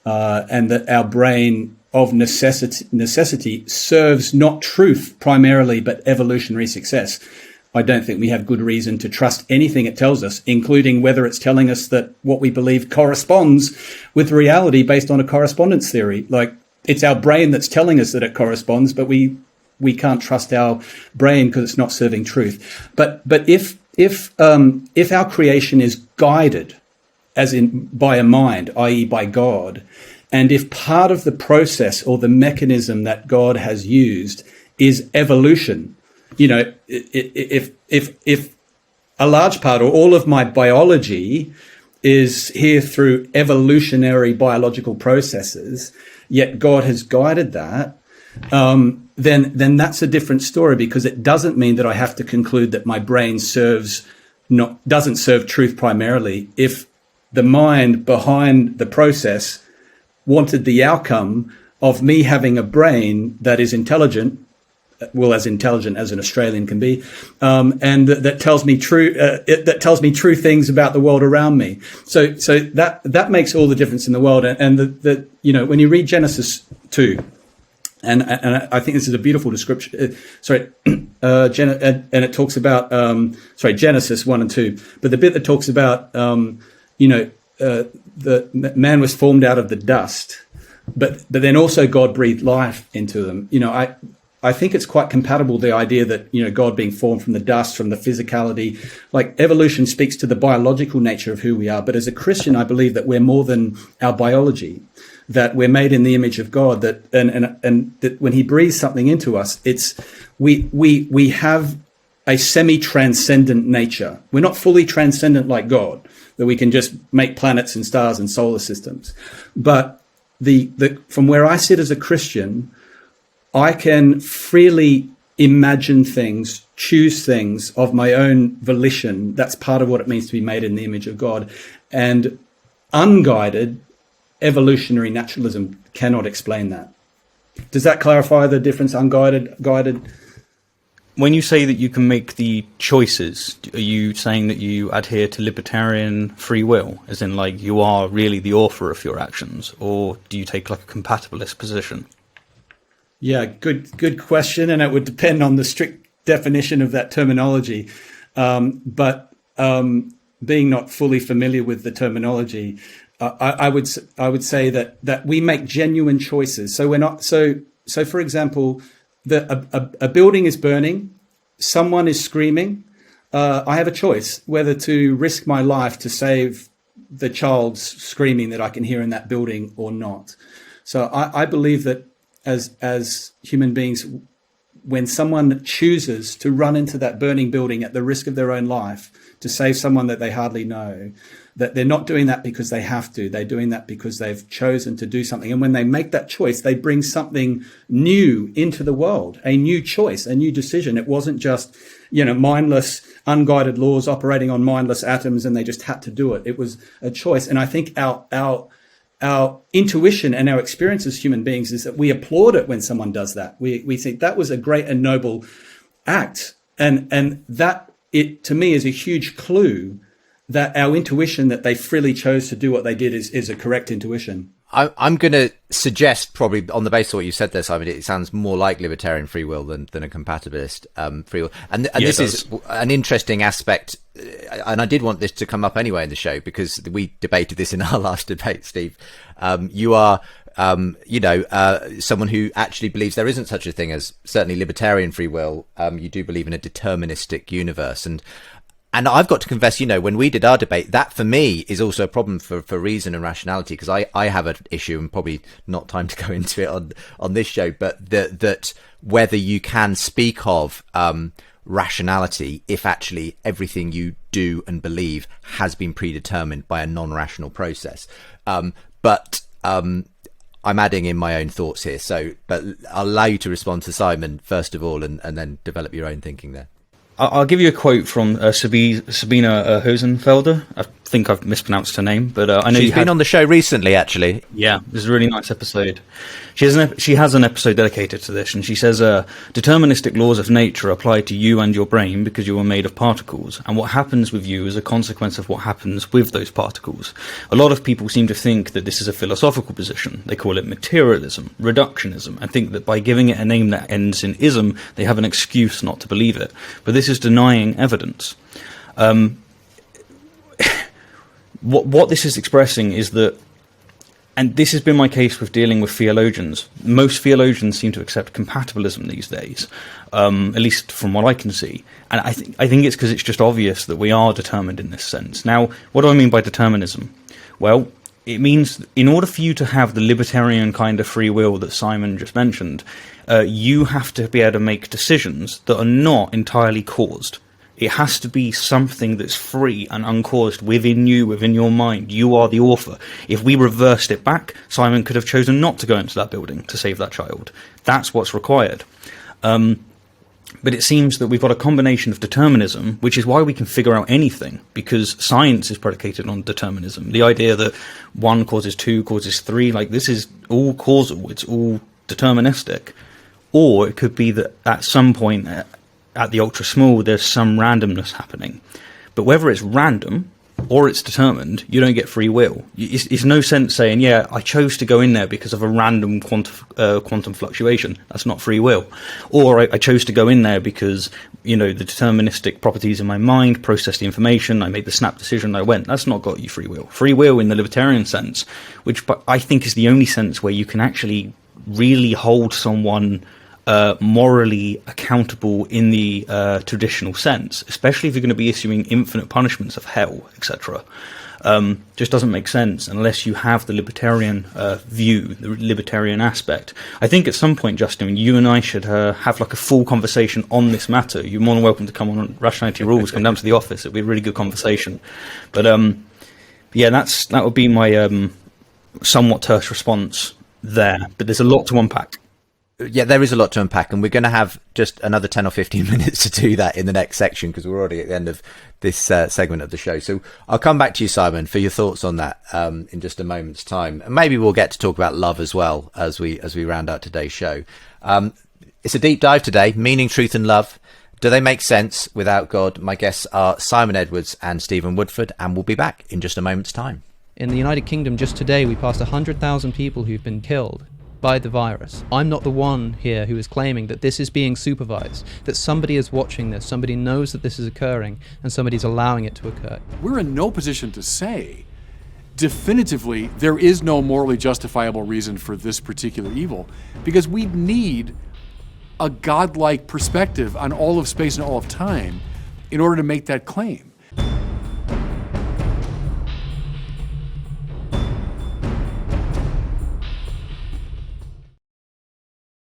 [SPEAKER 2] and that our brain of necessity serves not truth primarily, but evolutionary success, I don't think we have good reason to trust anything it tells us, including whether it's telling us that what we believe corresponds with reality based on a correspondence theory. Like, it's our brain that's telling us that it corresponds, but we can't trust our brain because it's not serving truth. But if our creation is guided, as in by a mind, i.e. by God, and if part of the process or the mechanism that God has used is evolution, if a large part or all of my biology is here through evolutionary biological processes, yet God has guided that, then that's a different story, because it doesn't mean that I have to conclude that my brain doesn't serve truth primarily. If the mind behind the process wanted the outcome of me having a brain that is intelligent, well, as intelligent as an Australian can be, and that tells me true things about the world around me. So that makes all the difference in the world. And when you read Genesis 2, and I think this is a beautiful description. And it talks about Genesis 1 and 2, but the bit that talks about the man was formed out of the dust, but then also God breathed life into them. I think it's quite compatible, the idea that, God being formed from the dust, from the physicality, like evolution speaks to the biological nature of who we are. But as a Christian, I believe that we're more than our biology, that we're made in the image of God, that and that when he breathes something into us, we have a semi-transcendent nature. We're not fully transcendent like God, that we can just make planets and stars and solar systems. But from where I sit as a Christian, I can freely imagine things, choose things of my own volition. That's part of what it means to be made in the image of God. And unguided, evolutionary naturalism cannot explain that. Does that clarify the difference? Unguided, guided?
[SPEAKER 3] When you say that you can make the choices, are you saying that you adhere to libertarian free will, as in like you are really the author of your actions, or do you take like a compatibilist position?
[SPEAKER 2] Yeah, good question, and it would depend on the strict definition of that terminology. But being not fully familiar with the terminology, I would say that we make genuine choices. So we're not so. For example, a building is burning, someone is screaming. I have a choice whether to risk my life to save the child's screaming that I can hear in that building or not. So I believe that as human beings, when someone chooses to run into that burning building at the risk of their own life to save someone that they hardly know, that they're not doing that because they have to. They're doing that because they've chosen to do something. And when they make that choice, they bring something new into the world, a new choice, a new decision. It wasn't just, mindless, unguided laws operating on mindless atoms and they just had to do it. It was a choice. And I think our intuition and our experience as human beings is that we applaud it when someone does that. We think that was a great and noble act. And that, it to me, is a huge clue that our intuition that they freely chose to do what they did is a correct intuition.
[SPEAKER 1] I'm going to suggest, probably on the basis of what you said there, Simon, it sounds more like libertarian free will than a compatibilist free will. And this is an interesting aspect. And I did want this to come up anyway in the show because we debated this in our last debate, Steve. You are, someone who actually believes there isn't such a thing as certainly libertarian free will. You do believe in a deterministic universe. And I've got to confess, when we did our debate, that for me is also a problem for reason and rationality, because I have an issue, and probably not time to go into it on this show, but that whether you can speak of rationality if actually everything you do and believe has been predetermined by a non-rational process. But I'm adding in my own thoughts here. But I'll allow you to respond to Simon first of all, and then develop your own thinking there.
[SPEAKER 3] I'll give you a quote from Sabina Hosenfelder. I think I've mispronounced her name, but I know
[SPEAKER 1] she's been on the show recently, actually.
[SPEAKER 3] Yeah, it was a really nice episode. She has an episode dedicated to this, and she says, deterministic laws of nature apply to you and your brain because you are made of particles, and what happens with you is a consequence of what happens with those particles. A lot of people seem to think that this is a philosophical position. They call it materialism, reductionism, and think that by giving it a name that ends in ism, they have an excuse not to believe it. But this is denying evidence. What this is expressing is that, and this has been my case with dealing with theologians, most theologians seem to accept compatibilism these days, at least from what I can see. And I think it's because it's just obvious that we are determined in this sense. Now, what do I mean by determinism? Well, it means in order for you to have the libertarian kind of free will that Simon just mentioned, you have to be able to make decisions that are not entirely caused. It has to be something that's free and uncaused within you, within your mind. You are the author. If we reversed it back, Simon could have chosen not to go into that building to save that child. That's what's required. But it seems that we've got a combination of determinism, which is why we can figure out anything, because science is predicated on determinism. The idea that 1 causes 2 causes 3, like this is all causal, it's all deterministic. Or it could be that at some point at the ultra small, there's some randomness happening. But whether it's random or it's determined, you don't get free will. It's no sense saying, yeah, I chose to go in there because of a random quantum fluctuation. That's not free will. Or I chose to go in there because, the deterministic properties in my mind processed the information, I made the snap decision, I went. That's not got you free will. Free will in the libertarian sense, which I think is the only sense where you can actually really hold someone morally accountable in the traditional sense, especially if you're going to be issuing infinite punishments of hell, etc. Just doesn't make sense unless you have the libertarian view, the libertarian aspect. I think at some point, Justin, you and I should have like a full conversation on this matter. You're more than welcome to come on Rationality Rules, come down to the office. It'd be a really good conversation. But yeah, that would be my somewhat terse response there. But there's a lot to unpack.
[SPEAKER 1] Yeah, there is a lot to unpack, and we're going to have just another 10 or 15 minutes to do that in the next section, because we're already at the end of this segment of the show. So I'll come back to you, Simon, for your thoughts on that in just a moment's time. And maybe we'll get to talk about love as well as we round out today's show. It's a deep dive today: meaning, truth, and love. Do they make sense without God? My guests are Simon Edwards and Stephen Woodford, and we'll be back in just a moment's time.
[SPEAKER 4] In the United Kingdom, just today, we passed 100,000 people who've been killed by the virus. I'm not the one here who is claiming that this is being supervised, that somebody is watching this, somebody knows that this is occurring, and somebody's allowing it to occur.
[SPEAKER 5] We're in no position to say definitively there is no morally justifiable reason for this particular evil, because we need a godlike perspective on all of space and all of time in order to make that claim.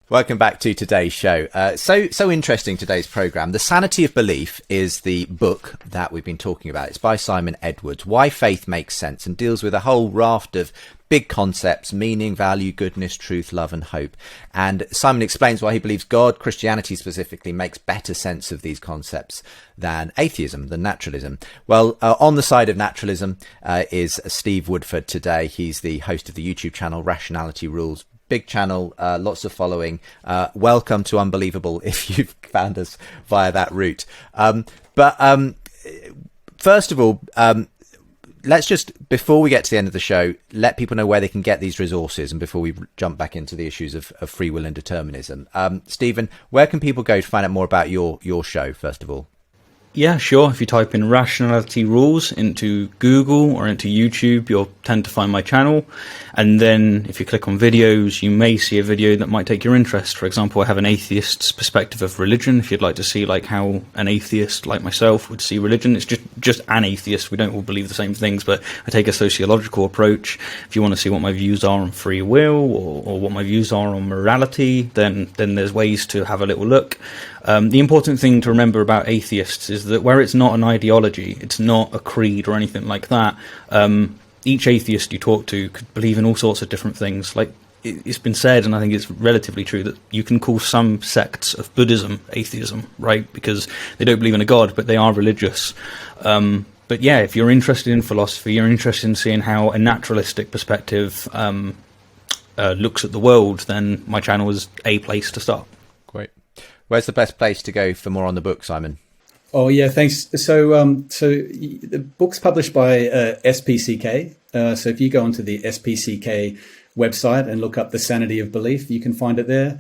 [SPEAKER 1] Welcome back to today's show. So interesting, today's program. The Sanity of Belief is the book that we've been talking about. It's by Simon Edwards. Why Faith Makes Sense, and deals with a whole raft of big concepts: meaning, value, goodness, truth, love, and hope. And Simon explains why he believes God, Christianity specifically, makes better sense of these concepts than atheism, than naturalism. Well, on the side of naturalism is Steve Woodford today. He's the host of the YouTube channel Rationality Rules. Big channel, lots of following. Welcome to Unbelievable if you've found us via that route. But first of all, let's just, before we get to the end of the show, let people know where they can get these resources, and before we jump back into the issues of free will and determinism. Stephen, where can people go to find out more about your show, first of all?
[SPEAKER 3] Yeah, sure. If you type in Rationality Rules into Google or into YouTube, you'll tend to find my channel. And then if you click on videos, you may see a video that might take your interest. For example, I have an atheist's perspective of religion. If you'd like to see like how an atheist like myself would see religion, it's just an atheist. We don't all believe the same things, but I take a sociological approach. If you want to see what my views are on free will or what my views are on morality, then there's ways to have a little look. The important thing to remember about atheists is that where it's not an ideology, it's not a creed or anything like that, each atheist you talk to could believe in all sorts of different things. Like, it's been said, and I think it's relatively true, that you can call some sects of Buddhism atheism, right? Because they don't believe in a god, but they are religious. But yeah, if you're interested in philosophy, you're interested in seeing how a naturalistic perspective looks at the world, then my channel is a place to start.
[SPEAKER 1] Great. Where's the best place to go for more on the book, Simon?
[SPEAKER 2] Oh yeah, thanks. So the book's published by SPCK. So if you go onto the SPCK website and look up The Sanity of Belief, you can find it there.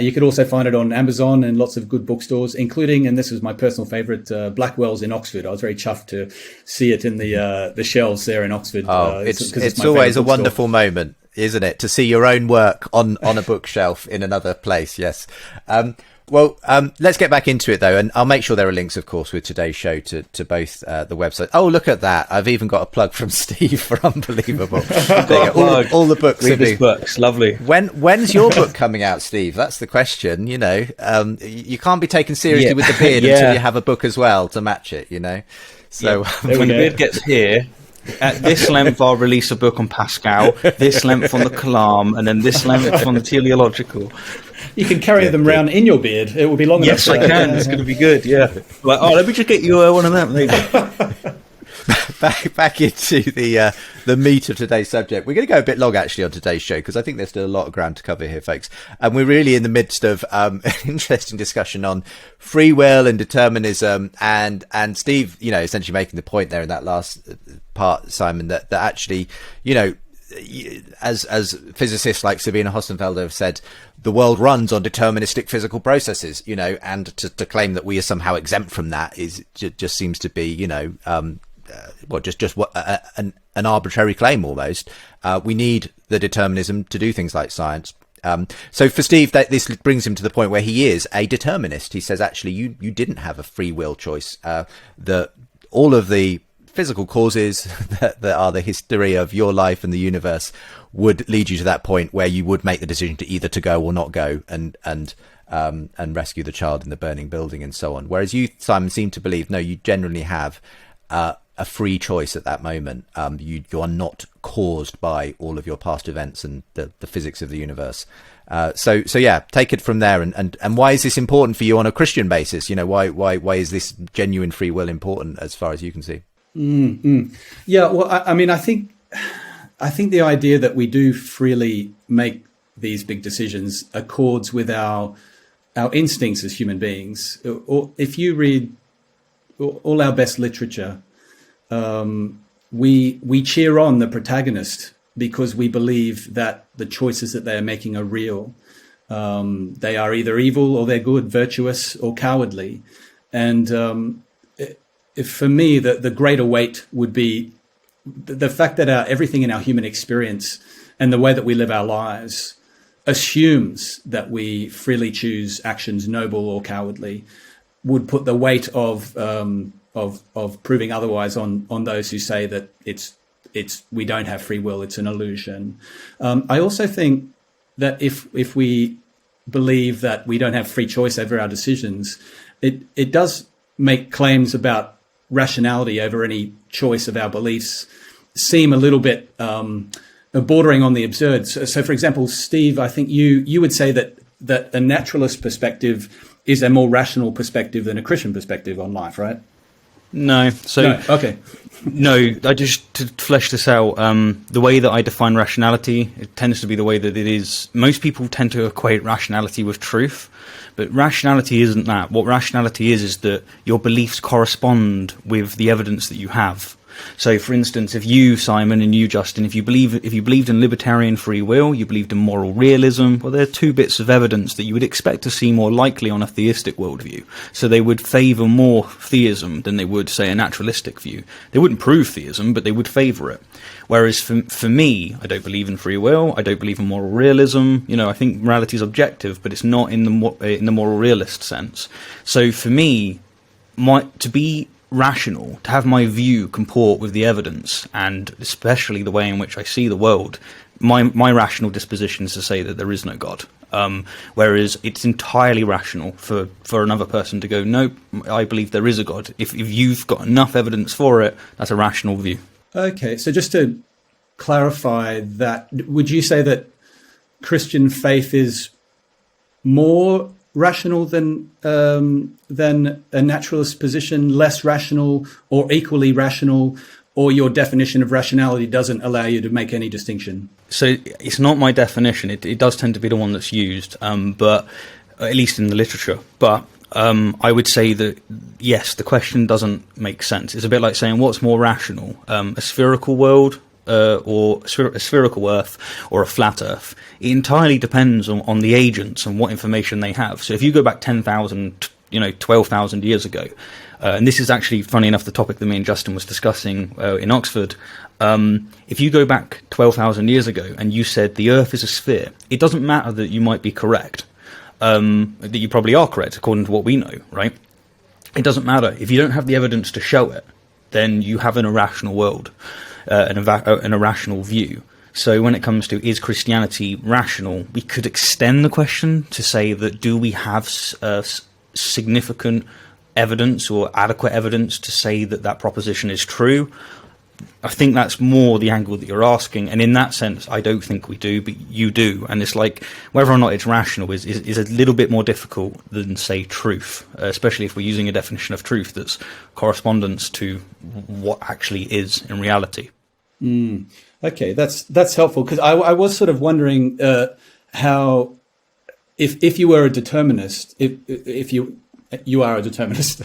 [SPEAKER 2] You could also find it on Amazon and lots of good bookstores, including, and this was my personal favorite, Blackwell's in Oxford. I was very chuffed to see it in the shelves there in Oxford.
[SPEAKER 1] It's always a wonderful moment, isn't it, to see your own work on a bookshelf in another place? Yes. Well, let's get back into it, though, and I'll make sure there are links, of course, with today's show to both the website. Oh, look at that. I've even got a plug from Steve for Unbelievable. all the books.
[SPEAKER 3] Read his books. Lovely.
[SPEAKER 1] When's your book coming out, Steve? That's the question, you know. You can't be taken seriously with the beard until you have a book as well to match it, you know. So
[SPEAKER 3] when the beard gets here, at this length I'll release a book on Pascal, this length on the Kalam, and then this length on the teleological.
[SPEAKER 2] You can carry them around in your beard. It will be long enough.
[SPEAKER 3] Yes, I can. It's going to be good. Yeah. Like, let me just get you one of them.
[SPEAKER 1] Back into the meat of today's subject. We're going to go a bit long actually on today's show, because I think there's still a lot of ground to cover here, folks. And we're really in the midst of an interesting discussion on free will and determinism. And Steve, you know, essentially making the point there in that last part, Simon, that actually, you know, as physicists like Sabine Hossenfelder have said, the world runs on deterministic physical processes, you know, and to claim that we are somehow exempt from that just seems to be, you know, an arbitrary claim almost. We need the determinism to do things like science. So for Steve, this brings him to the point where he is a determinist. He says, actually, you didn't have a free will choice. All of the physical causes that are the history of your life and the universe would lead you to that point where you would make the decision to either to go or not go and rescue the child in the burning building and so on. Whereas you, Simon, seem to believe, no, you generally have a free choice at that moment. You are not caused by all of your past events and the physics of the universe. So yeah, take it from there. And why is this important for you on a Christian basis? You know, why is this genuine free will important as far as you can see?
[SPEAKER 2] Yeah, well, I mean, I think the idea that we do freely make these big decisions accords with our instincts as human beings. Or if you read all our best literature, we cheer on the protagonist because we believe that the choices that they are making are real. They are either evil or they're good, virtuous or cowardly. And if for me, the greater weight would be the fact that everything in our human experience and the way that we live our lives assumes that we freely choose actions noble or cowardly, would put the weight of proving otherwise on those who say that it's we don't have free will, it's an illusion. I also think that if we believe that we don't have free choice over our decisions, it does make claims about rationality over any choice of our beliefs seem a little bit bordering on the absurd. So for example, Steve, I think you would say that a naturalist perspective is a more rational perspective than a Christian perspective on life, right?
[SPEAKER 3] No.
[SPEAKER 2] No. Okay.
[SPEAKER 3] No, I just, to flesh this out, the way that I define rationality, it tends to be the way that it is. Most people tend to equate rationality with truth, but rationality isn't that. What rationality is that your beliefs correspond with the evidence that you have. So, for instance, if you, Simon, and you, Justin, if you believed in libertarian free will, you believed in moral realism, well, there are two bits of evidence that you would expect to see more likely on a theistic worldview. So they would favour more theism than they would, say, a naturalistic view. They wouldn't prove theism, but they would favour it. Whereas for me, I don't believe in free will. I don't believe in moral realism. You know, I think morality is objective, but it's not in the moral realist sense. So for me, to be rational, to have my view comport with the evidence, and especially the way in which I see the world, my rational disposition is to say that there is no God. Whereas it's entirely rational for another person to go, no, I believe there is a God. If you've got enough evidence for it, that's a rational view. Okay, so just to clarify that, would you say that Christian faith is more rational than a naturalist position, less rational, or equally rational, or your definition of rationality doesn't allow you to make any distinction? So it's not my definition. It does tend to be the one that's used, but at least in the literature. But I would say that, yes, the question doesn't make sense. It's a bit like saying what's more rational, a spherical world or a spherical Earth or a flat Earth. It entirely depends on the agents and what information they have. So if you go back 10,000, 12,000 years ago, and this is actually, funny enough, the topic that me and Justin was discussing in Oxford. If you go back 12,000 years ago and you said the Earth is a sphere, it doesn't matter that you might be correct, that you probably are correct according to what we know, right? It doesn't matter. If you don't have the evidence to show it, then you have an irrational world, an irrational view. So when it comes to is Christianity rational, we could extend the question to say that do we have significant evidence or adequate evidence to say that proposition is true? I think that's more the angle that you're asking, and in that sense I don't think we do, but you do. And it's like whether or not it's rational is a little bit more difficult than, say, truth, especially if we're using a definition of truth that's correspondence to what actually is in reality.
[SPEAKER 2] Okay, that's helpful, because I was sort of wondering how if you were a determinist, if you are a determinist.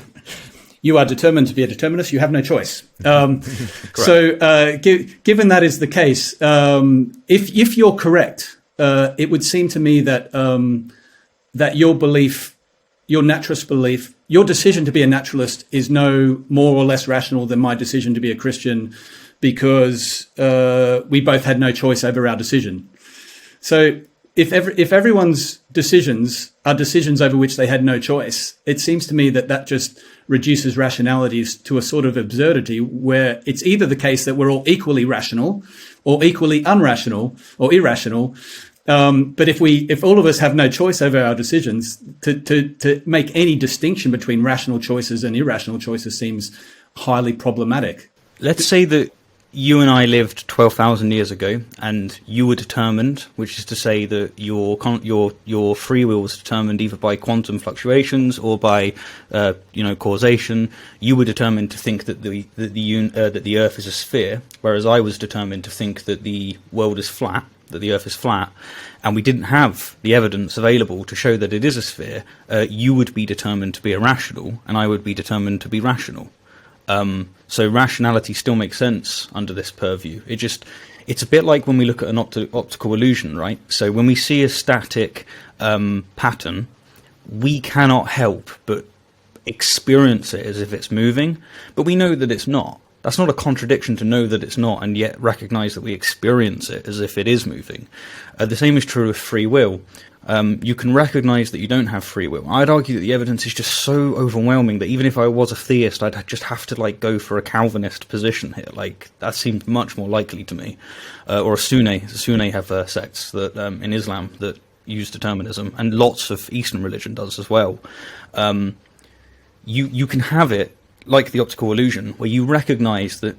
[SPEAKER 2] You are determined to be a determinist. You have no choice. So, given that is the case, if you're correct, it would seem to me that that your belief, your naturalist belief, your decision to be a naturalist is no more or less rational than my decision to be a Christian, because we both had no choice over our decision. So, if everyone's decisions are decisions over which they had no choice, it seems to me that just reduces rationality to a sort of absurdity, where it's either the case that we're all equally rational or equally unrational or irrational. But if all of us have no choice over our decisions, to make any distinction between rational choices and irrational choices seems highly problematic.
[SPEAKER 3] Let's say that you and I lived 12,000 years ago, and you were determined, which is to say that your free will was determined either by quantum fluctuations or by causation. You were determined to think that the Earth is a sphere, whereas I was determined to think that the world is flat, that the Earth is flat, and we didn't have the evidence available to show that it is a sphere. You would be determined to be irrational, and I would be determined to be rational. So rationality still makes sense under this purview. It's a bit like when we look at an optical illusion, right? So when we see a static pattern, we cannot help but experience it as if it's moving, but we know that it's not. That's not a contradiction to know that it's not and yet recognize that we experience it as if it is moving. The same is true of free will. You can recognize that you don't have free will. I'd argue that the evidence is just so overwhelming that even if I was a theist, I'd just have to go for a Calvinist position here. That seemed much more likely to me. Or a Sunni. The Sunni have sects that in Islam that use determinism, and lots of Eastern religion does as well. You can have it like the optical illusion, where you recognize that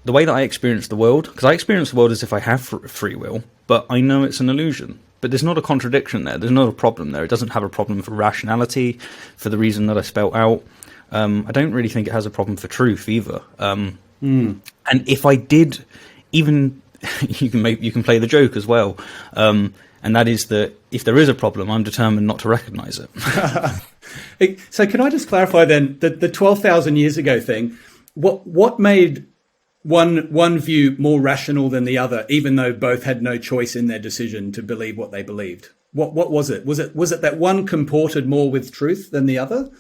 [SPEAKER 3] the way that I experience the world, because I experience the world as if I have free will, but I know it's an illusion. But there's not a contradiction there. There's not a problem there. It doesn't have a problem for rationality, for the reason that I spelt out. I don't really think it has a problem for truth either. And if I did, even you can play the joke as well, and that is that if there is a problem, I'm determined not to recognise it.
[SPEAKER 2] So can I just clarify then the 12,000 years ago thing? What made one view more rational than the other, even though both had no choice in their decision to believe what they believed? What was it? Was it that one comported more with truth than the other?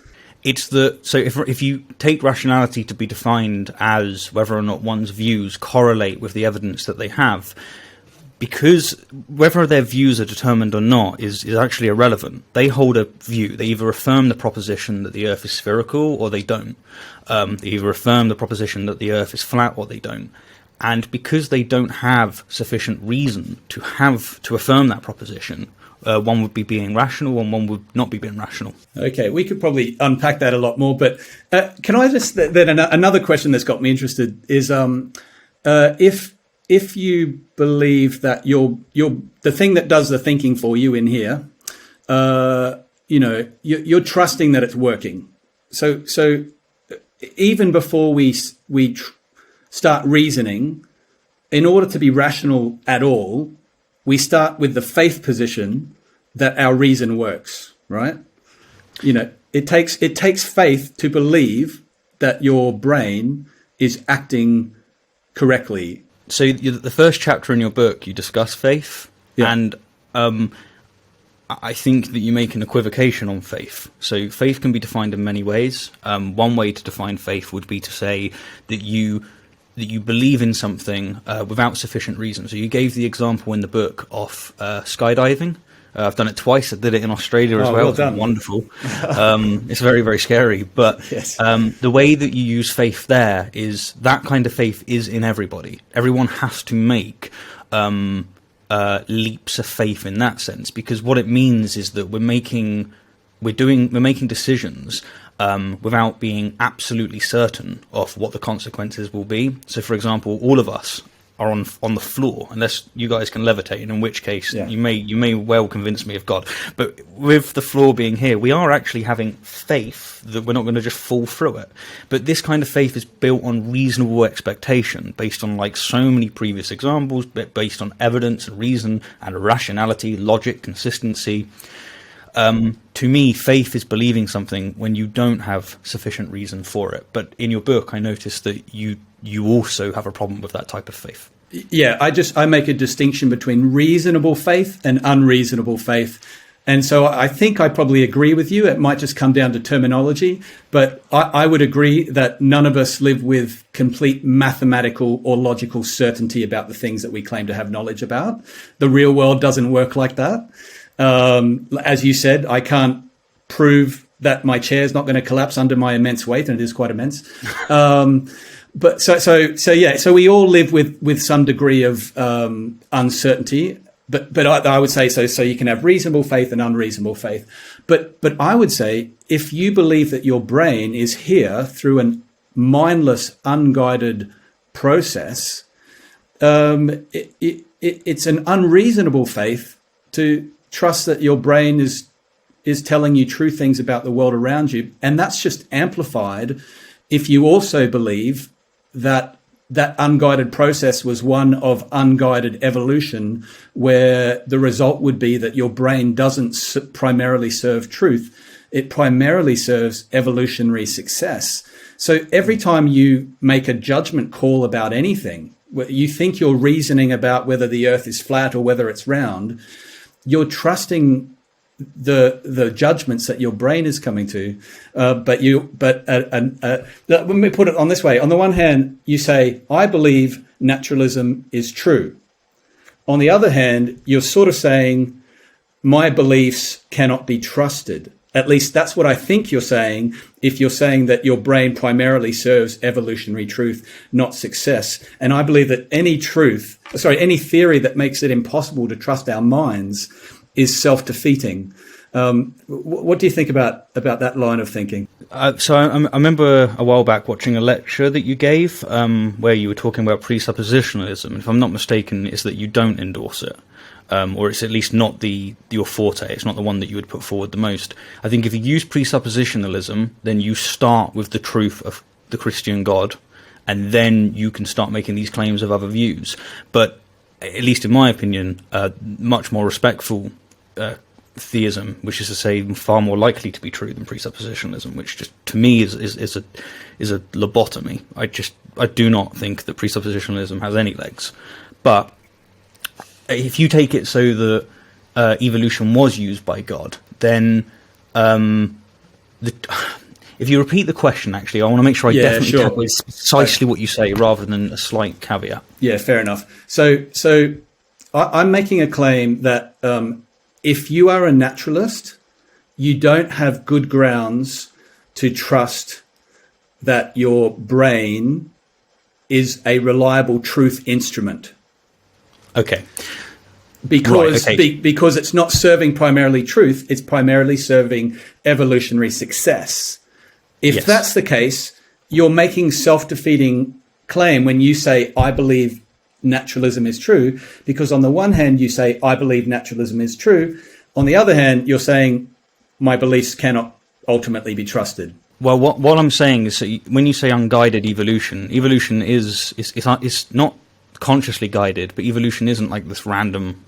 [SPEAKER 3] It's so if you take rationality to be defined as whether or not one's views correlate with the evidence that they have, because whether their views are determined or not is actually irrelevant. They hold a view. They either affirm the proposition that the Earth is spherical or they don't. They either affirm the proposition that the Earth is flat or they don't. And because they don't have sufficient reason to affirm that proposition, one would be being rational and one would not be being rational. Okay,
[SPEAKER 2] we could probably unpack that a lot more. But can I just then another question that's got me interested is if you believe that you're the thing that does the thinking for you in here, you're trusting that it's working. So even before we start reasoning, in order to be rational at all, we start with the faith position that our reason works, right? It takes faith to believe that your brain is acting correctly.
[SPEAKER 3] So the first chapter in your book, you discuss faith, and I think that you make an equivocation on faith. So faith can be defined in many ways. One way to define faith would be to say that you believe in something without sufficient reason. So you gave the example in the book of skydiving. I've done it twice. I did it in Australia as well. It's wonderful. It's very, very scary. But yes. The way that you use faith there is that kind of faith is in everybody. Everyone has to make leaps of faith in that sense, because what it means is that we're making decisions without being absolutely certain of what the consequences will be. So, for example, all of us are on the floor, unless you guys can levitate, and in which case you may well convince me of God. But with the floor being here, we are actually having faith that we're not going to just fall through it. But this kind of faith is built on reasonable expectation, based on so many previous examples, based on evidence and reason and rationality, logic, consistency. To me, faith is believing something when you don't have sufficient reason for it. But in your book, I noticed that you also have a problem with that type of faith.
[SPEAKER 2] Yeah, I make a distinction between reasonable faith and unreasonable faith. And so I think I probably agree with you. It might just come down to terminology, but I would agree that none of us live with complete mathematical or logical certainty about the things that we claim to have knowledge about. The real world doesn't work like that. As you said, I can't prove that my chair is not going to collapse under my immense weight, and it is quite immense. But so we all live with some degree of uncertainty. But I would say so you can have reasonable faith and unreasonable faith. But I would say if you believe that your brain is here through an mindless, unguided process, it's an unreasonable faith to trust that your brain is telling you true things about the world around you. And that's just amplified if you also believe that that unguided process was one of unguided evolution, where the result would be that your brain doesn't primarily serve truth. It primarily serves evolutionary success. So every time you make a judgment call about anything, you think you're reasoning about whether the earth is flat or whether it's round, you're trusting the judgments that your brain is coming to. Let me put it on this way. On the one hand, you say, I believe naturalism is true. On the other hand, you're sort of saying, my beliefs cannot be trusted. At least that's what I think you're saying, if you're saying that your brain primarily serves evolutionary truth, not success. And I believe that any theory that makes it impossible to trust our minds is self-defeating. What do you think about that line of thinking?
[SPEAKER 3] So I remember a while back watching a lecture that you gave where you were talking about presuppositionalism. If I'm not mistaken, it's that you don't endorse it. Or it's at least not your forte. It's not the one that you would put forward the most. I think if you use presuppositionalism, then you start with the truth of the Christian God, and then you can start making these claims of other views. But at least in my opinion, much more respectful theism, which is to say far more likely to be true than presuppositionalism, which just to me is a lobotomy. I do not think that presuppositionalism has any legs. But if you take it so that evolution was used by God, then if you repeat the question, actually, I want to make sure I definitely tell precisely what you say rather than a slight caveat.
[SPEAKER 2] Yeah, fair enough. So I'm making a claim that if you are a naturalist, you don't have good grounds to trust that your brain is a reliable truth instrument.
[SPEAKER 3] Okay.
[SPEAKER 2] Because it's not serving primarily truth, it's primarily serving evolutionary success. If that's the case, you're making self-defeating claim when you say, I believe naturalism is true, because on the one hand, you say, I believe naturalism is true. On the other hand, you're saying my beliefs cannot ultimately be trusted.
[SPEAKER 3] Well, what I'm saying is that when you say unguided evolution is not consciously guided, but evolution isn't like this random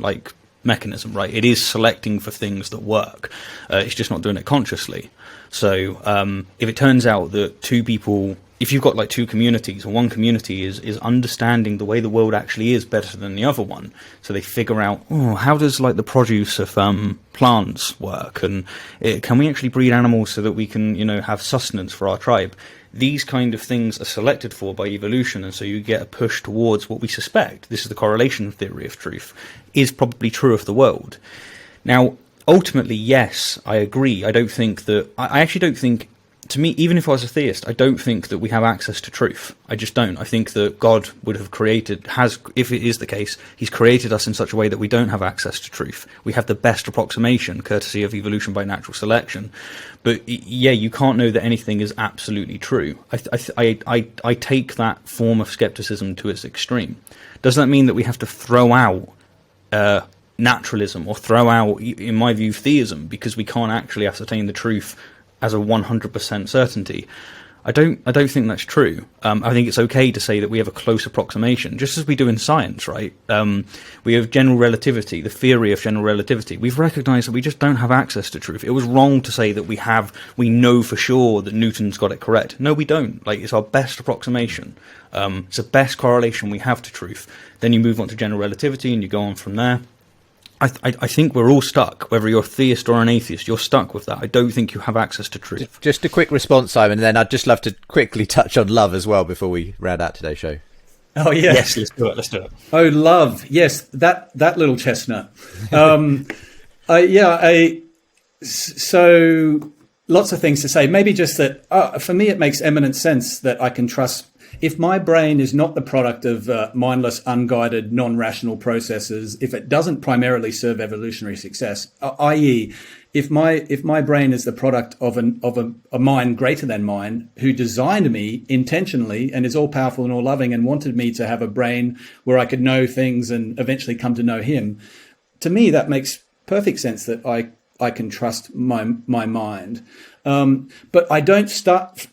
[SPEAKER 3] mechanism, right? It is selecting for things that work. It's just not doing it consciously. So if it turns out that two people, if you've got two communities, and one community is understanding the way the world actually is better than the other one, so they figure out, how does the produce of plants work, and can we actually breed animals so that we can have sustenance for our tribe? These kind of things are selected for by evolution, and so you get a push towards what we suspect, this is the correlation theory of truth, is probably true of the world. Now, ultimately, yes, I agree. I actually don't think, to me, even if I was a theist, I don't think that we have access to truth. I just don't. I think that God would have if it is the case, he's created us in such a way that we don't have access to truth. We have the best approximation, courtesy of evolution by natural selection. But yeah, you can't know that anything is absolutely true. I take that form of skepticism to its extreme. Does that mean that we have to throw out naturalism or throw out, in my view, theism, because we can't actually ascertain the truth as a 100% certainty? I don't think that's true. I think it's okay to say that we have a close approximation, just as we do in science, right? We have general relativity, the theory of general relativity. We've recognized that we just don't have access to truth. It was wrong to say that we know for sure that Newton's got it correct. No, we don't. It's our best approximation. It's the best correlation we have to truth. Then you move on to general relativity and you go on from there. I think we're all stuck, whether you're a theist or an atheist, you're stuck with that. I don't think you have access to truth.
[SPEAKER 1] Just a quick response, Simon, and then I'd just love to quickly touch on love as well before we round out today's show.
[SPEAKER 2] Oh, yeah.
[SPEAKER 3] Yes, let's do it.
[SPEAKER 2] Oh, love. Yes, that little chestnut. So lots of things to say. Maybe just that, for me, it makes eminent sense that I can trust if my brain is not the product of mindless, unguided, non-rational processes, if it doesn't primarily serve evolutionary success, i.e., if my brain is the product of a mind greater than mine, who designed me intentionally and is all powerful and all loving and wanted me to have a brain where I could know things and eventually come to know him, to me that makes perfect sense that I can trust my mind. But I don't start.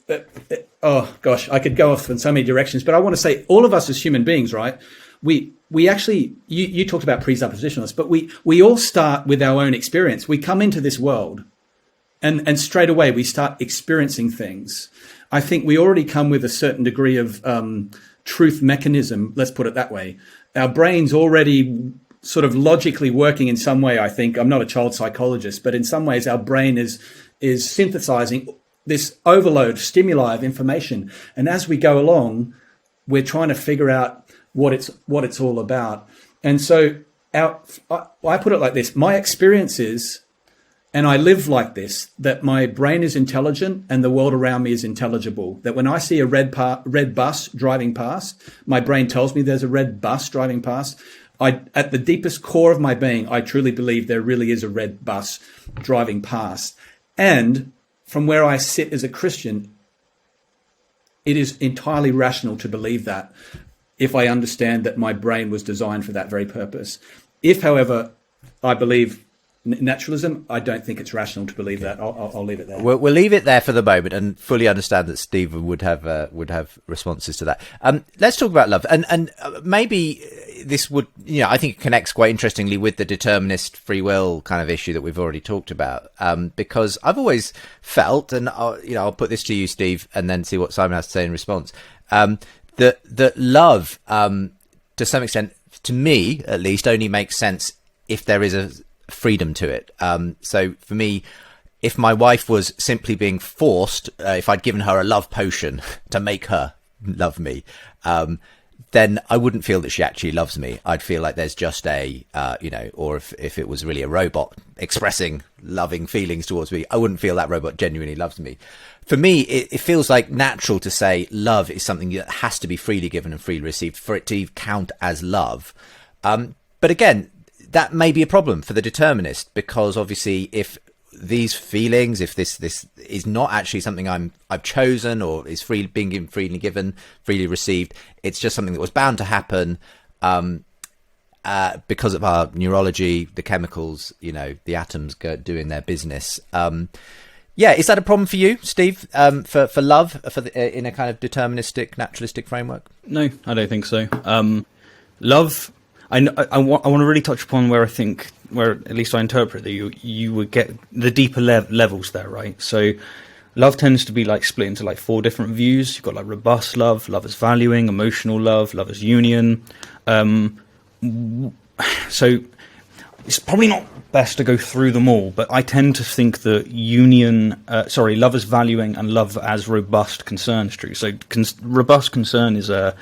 [SPEAKER 2] Oh gosh, I could go off in so many directions. But I want to say, all of us as human beings, right? We actually, you talked about presuppositionalists, but we all start with our own experience. We come into this world, and straight away we start experiencing things. I think we already come with a certain degree of truth mechanism. Let's put it that way. Our brain's already sort of logically working in some way. I think, I'm not a child psychologist, but in some ways our brain is synthesizing this overload stimuli of information, and as we go along, we're trying to figure out what it's all about. And so I put it like this: my experience is, and I live like this, that my brain is intelligent and the world around me is intelligible. That when I see a red bus driving past, my brain tells me there's a red bus driving past. At the deepest core of my being, I truly believe there really is a red bus driving past. And from where I sit as a Christian, it is entirely rational to believe that, if I understand that my brain was designed for that very purpose. If, however, I believe naturalism, I don't think it's rational to believe that. I'll leave it there.
[SPEAKER 1] We'll leave it there for the moment, and fully understand that Stephen would have responses to that. Let's talk about love, and maybe this would, I think it connects quite interestingly with the determinist free will kind of issue that we've already talked about. Because I've always felt, and I'll put this to you, Steve, and then see what Simon has to say in response. That love, to some extent, to me at least, only makes sense if there is a freedom to it. So for me, if my wife was simply being forced, if I'd given her a love potion to make her love me, then I wouldn't feel that she actually loves me. I'd feel like there's just or if it was really a robot expressing loving feelings towards me, I wouldn't feel that robot genuinely loves me. For me, it feels like natural to say love is something that has to be freely given and freely received for it to count as love. But again, that may be a problem for the determinist, because obviously if these feelings, if this is not actually something I've chosen or is being freely given, freely received, it's just something that was bound to happen because of our neurology, the chemicals, the atoms doing their business. Is that a problem for you, Steve, for love, in a kind of deterministic, naturalistic framework?
[SPEAKER 3] No, I don't think so. Love, I want to really touch upon where at least I interpret that you would get the deeper levels there, right? So love tends to be split into 4 different views. You've got robust love, love as valuing, emotional love as union. So it's probably not best to go through them all, but I tend to think that love as valuing and love as robust concern is true. So robust concern is the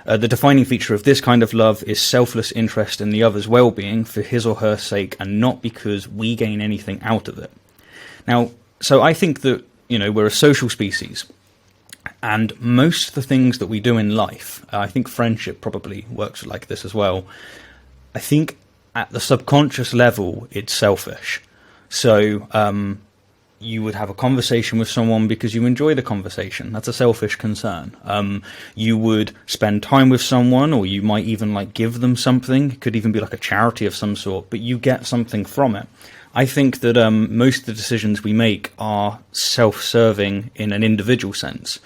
[SPEAKER 3] defining feature of this kind of love is selfless interest in the other's well-being for his or her sake, and not because we gain anything out of it. Now, so I think that, we're a social species, and most of the things that we do in life, I think friendship probably works like this as well. I think at the subconscious level, it's selfish. So you would have a conversation with someone because you enjoy the conversation. That's a selfish concern. You would spend time with someone, or you might even give them something. It could even be a charity of some sort, but you get something from it. I think that most of the decisions we make are self-serving in an individual sense.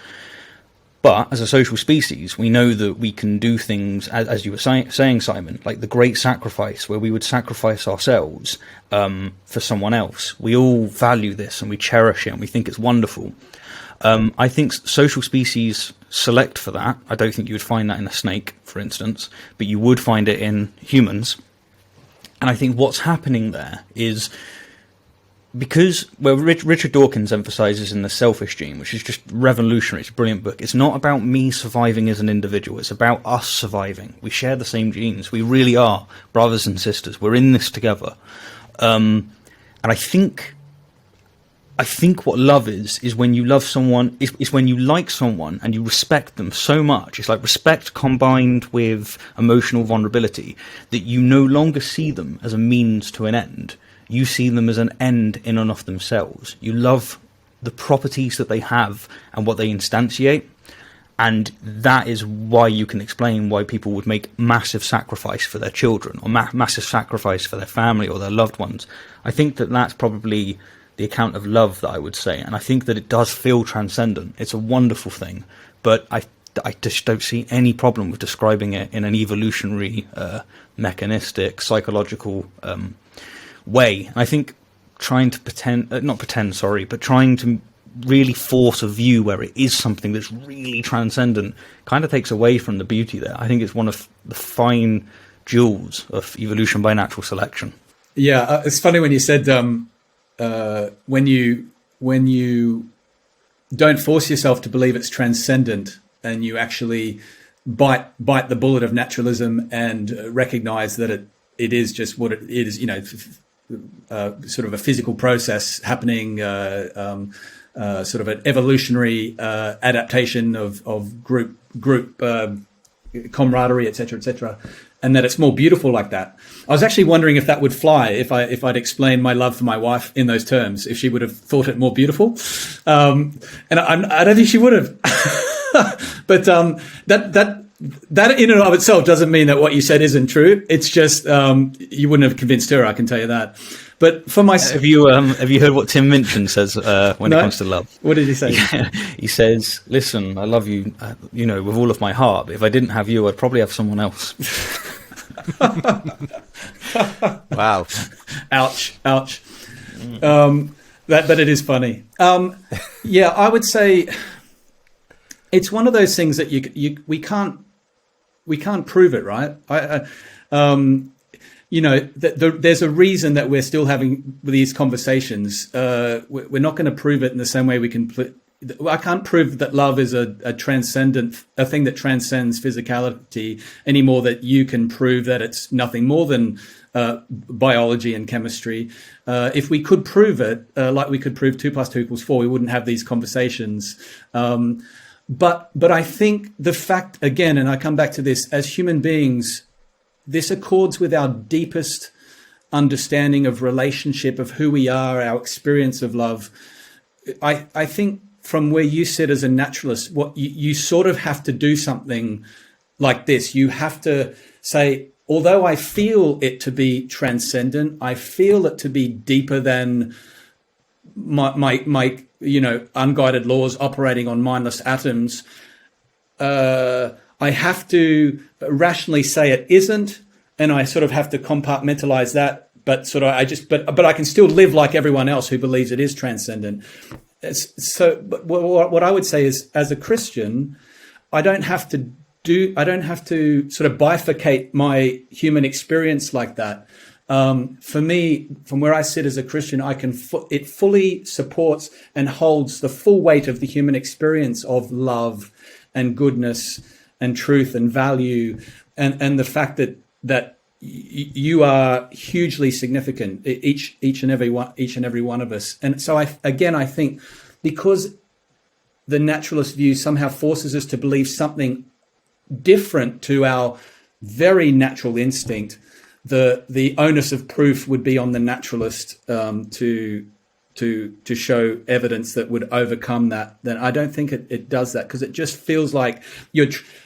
[SPEAKER 3] But as a social species, we know that we can do things, as you were saying, Simon, like the great sacrifice, where we would sacrifice ourselves for someone else. We all value this and we cherish it and we think it's wonderful. I think social species select for that. I don't think you would find that in a snake, for instance, but you would find it in humans. And I think what's happening there is, because Richard Dawkins emphasizes in The Selfish Gene, which is just revolutionary, it's a brilliant book, it's not about me surviving as an individual, it's about us surviving. We share the same genes. We really are brothers and sisters. We're in this together. And I think I think what love is when you love someone, is when you like someone and you respect them so much. It's like respect combined with emotional vulnerability, that you no longer see them as a means to an end. You see them as an end in and of themselves. You love the properties that they have and what they instantiate. And that is why you can explain why people would make massive sacrifice for their children, or massive sacrifice for their family or their loved ones. I think that that's probably the account of love that I would say. And I think that it does feel transcendent. It's a wonderful thing. But I just don't see any problem with describing it in an evolutionary, mechanistic, psychological way. And I think trying to trying to really force a view where it is something that's really transcendent kind of takes away from the beauty there. I think it's one of the fine jewels of evolution by natural selection.
[SPEAKER 2] Yeah, it's funny when you said when you don't force yourself to believe it's transcendent, and you actually bite the bullet of naturalism and recognize that it is just what it is, sort of a physical process happening, sort of an evolutionary adaptation of group camaraderie, etc., and that it's more beautiful like that. I was actually wondering if that would fly if I'd explained my love for my wife in those terms, if she would have thought it more beautiful, and I don't think she would have. But that in and of itself doesn't mean that what you said isn't true. It's just you wouldn't have convinced her, I can tell you that. But for myself,
[SPEAKER 3] have you heard what Tim Minchin says when it comes to love?
[SPEAKER 2] What did he say?
[SPEAKER 3] He says, "Listen, I love you, with all of my heart. But if I didn't have you, I'd probably have someone else."
[SPEAKER 1] Wow!
[SPEAKER 2] Ouch! But it is funny. Yeah, I would say it's one of those things that we can't prove it, right? There's a reason that we're still having these conversations. We're not going to prove it in the same way we can. I can't prove that love is a thing that transcends physicality any more that you can prove that it's nothing more than biology and chemistry. If we could prove it, like we could prove 2 + 2 = 4, we wouldn't have these conversations. But I think the fact, again, and I come back to this, as human beings, this accords with our deepest understanding of relationship, of who we are, our experience of love. I think from where you sit as a naturalist, what you sort of have to do something like this. You have to say, although I feel it to be transcendent, I feel it to be deeper than my unguided laws operating on mindless atoms. I have to rationally say it isn't, and I sort of have to compartmentalize that. But but I can still live like everyone else who believes it is transcendent. But what I would say is, as a Christian, I don't have to sort of bifurcate my human experience like that. For me, from where I sit as a Christian, it fully supports and holds the full weight of the human experience of love and goodness and truth and value, and the fact that you are hugely significant, each and every one of us. And so I think because the naturalist view somehow forces us to believe something different to our very natural instinct, the onus of proof would be on the naturalist to show evidence that would overcome that. Then I don't think it does that, because it just feels like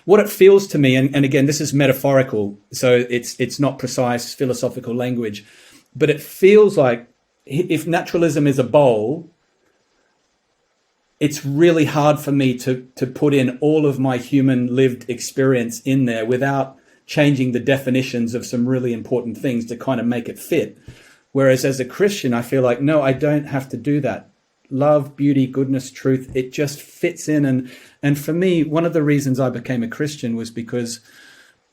[SPEAKER 2] what it feels to me, and again, this is metaphorical, so it's not precise philosophical language, but it feels like if naturalism is a bowl, it's really hard for me to put in all of my human lived experience in there without changing the definitions of some really important things to kind of make it fit. Whereas as a Christian, I feel like, no, I don't have to do that. Love, beauty, goodness, truth, it just fits in. And for me, one of the reasons I became a Christian was because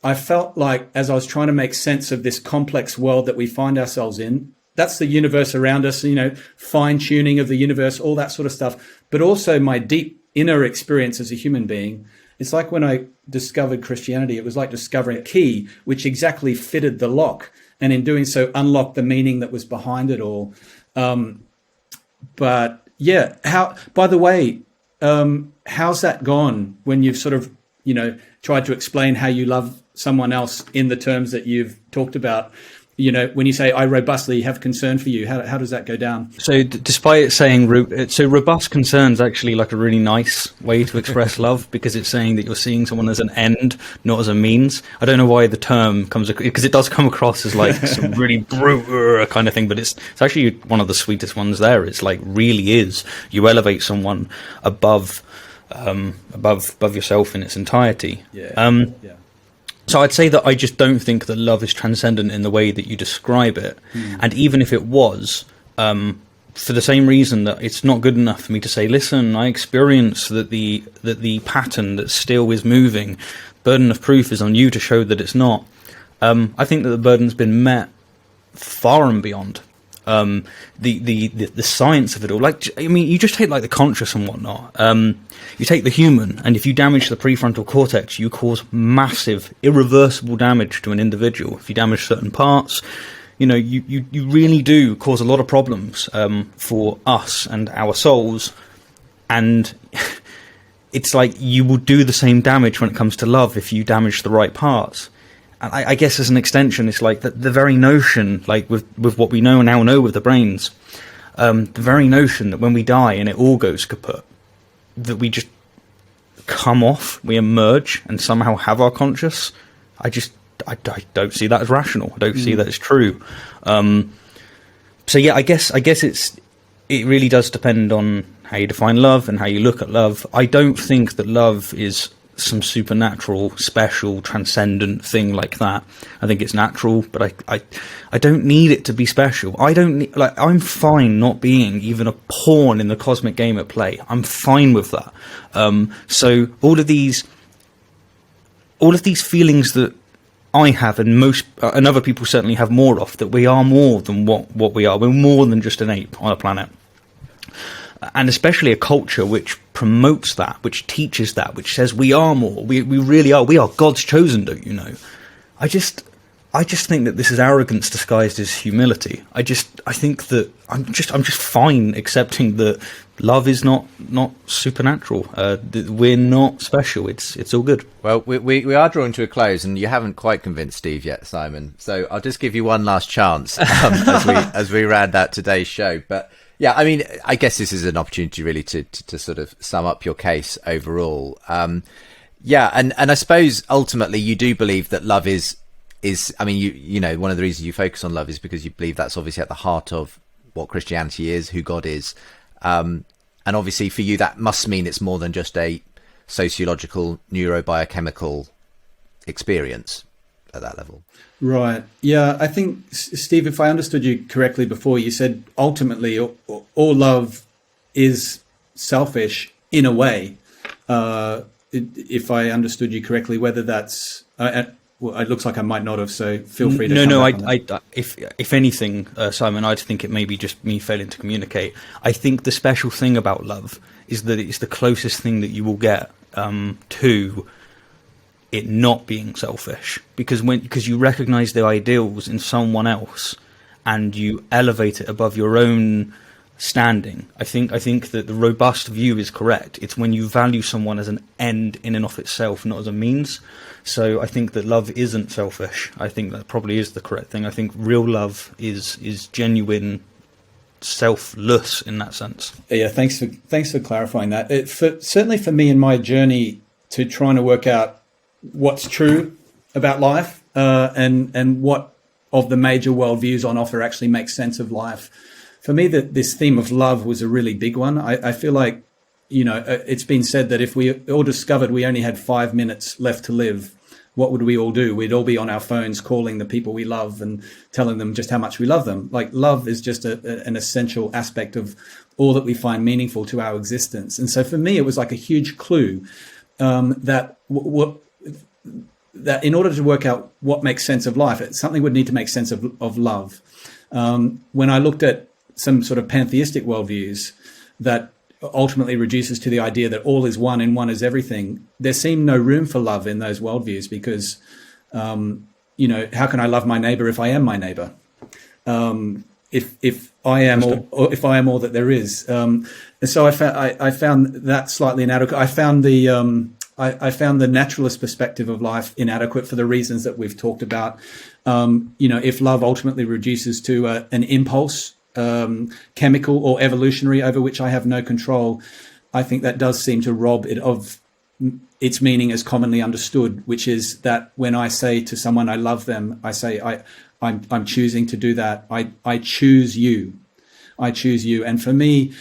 [SPEAKER 2] I felt like, as I was trying to make sense of this complex world that we find ourselves in, that's the universe around us, fine tuning of the universe, all that sort of stuff, but also my deep inner experience as a human being. It's like when I discovered Christianity, it was like discovering a key which exactly fitted the lock, and in doing so unlocked the meaning that was behind it all. But Yeah. By the way, how's that gone when you've sort of, tried to explain how you love someone else in the terms that you've talked about? When you say, I robustly have concern for you, how does that go down?
[SPEAKER 3] So despite it saying, robust concern is actually like a really nice way to express love, because it's saying that you're seeing someone as an end, not as a means. I don't know why the term comes, because it does come across as like some really brute kind of thing, but it's actually one of the sweetest ones there. It's like really is. You elevate someone above yourself in its entirety.
[SPEAKER 2] Yeah.
[SPEAKER 3] So I'd say that I just don't think that love is transcendent in the way that you describe it. And even if it was, for the same reason that it's not good enough for me to say, listen, I experience that the pattern that still is moving, burden of proof is on you to show that it's not. I think that the burden's been met far and beyond. The science of it all. You just take like the conscious and whatnot. You take the human, and if you damage the prefrontal cortex, you cause massive, irreversible damage to an individual. If you damage certain parts, you really do cause a lot of problems for us and our souls. And it's like you will do the same damage when it comes to love if you damage the right parts. And I guess as an extension, it's like the very notion, like with what we now know with the brains, the very notion that when we die and it all goes kaput, that we just come off, we emerge and somehow have our conscious. I don't see that as rational. I don't see that as true. So yeah, I guess it really does depend on how you define love and how you look at love. I don't think that love is some supernatural, special, transcendent thing like that. I think it's natural, but I don't need it to be special. I'm fine not being even a pawn in the cosmic game at play. I'm fine with that. So all of these feelings that I have, and other people certainly have more of, that we are more than what we are. We're more than just an ape on a planet. And especially a culture which promotes that, which teaches that, which says we are more. We really are. We are God's chosen, don't you know? I just think that this is arrogance disguised as humility. I think that I'm just fine accepting that love is not supernatural. We're not special. It's all good.
[SPEAKER 1] Well, we are drawing to a close, and you haven't quite convinced Steve yet, Simon. So I'll just give you one last chance as we round out today's show. But yeah, I mean, I guess this is an opportunity really to sort of sum up your case overall. Yeah, and I suppose ultimately you do believe that love is I mean, you know, one of the reasons you focus on love is because you believe that's obviously at the heart of what Christianity is, who God is. And obviously for you, that must mean it's more than just a sociological, neurobiochemical experience at that level.
[SPEAKER 2] Right. Yeah, I think, Steve, if I understood you correctly before, you said ultimately all love is selfish in a way. If I understood you correctly, whether that's... well, it looks like I might not have, so feel free to...
[SPEAKER 3] No, if anything, Simon, I'd think it may be just me failing to communicate. I think the special thing about love is that it's the closest thing that you will get to it not being selfish, because you recognize the ideals in someone else and you elevate it above your own standing. I think that the robust view is correct. It's when you value someone as an end in and of itself, not as a means. So I think that love isn't selfish. I think that probably is the correct thing. I think real love is genuine, selfless in that sense.
[SPEAKER 2] Yeah, thanks for clarifying that. Certainly for me in my journey to trying to work out what's true about life and what of the major worldviews on offer actually makes sense of life. For me, this theme of love was a really big one. I feel like, you know, it's been said that if we all discovered we only had 5 minutes left to live, what would we all do? We'd all be on our phones calling the people we love and telling them just how much we love them. Like, love is just an essential aspect of all that we find meaningful to our existence. And so for me, it was like a huge clue that in order to work out what makes sense of life, something would need to make sense of love. When I looked at some sort of pantheistic worldviews that ultimately reduces to the idea that all is one and one is everything, there seemed no room for love in those worldviews because, you know, how can I love my neighbor if I am my neighbor? If I am, or if I am all that there is. And so I found that slightly inadequate. I found the naturalist perspective of life inadequate for the reasons that we've talked about. If love ultimately reduces to an impulse, chemical or evolutionary, over which I have no control, I think that does seem to rob it of its meaning as commonly understood, which is that when I say to someone I love them, I say I'm choosing to do that. I choose you. I choose you. And for me,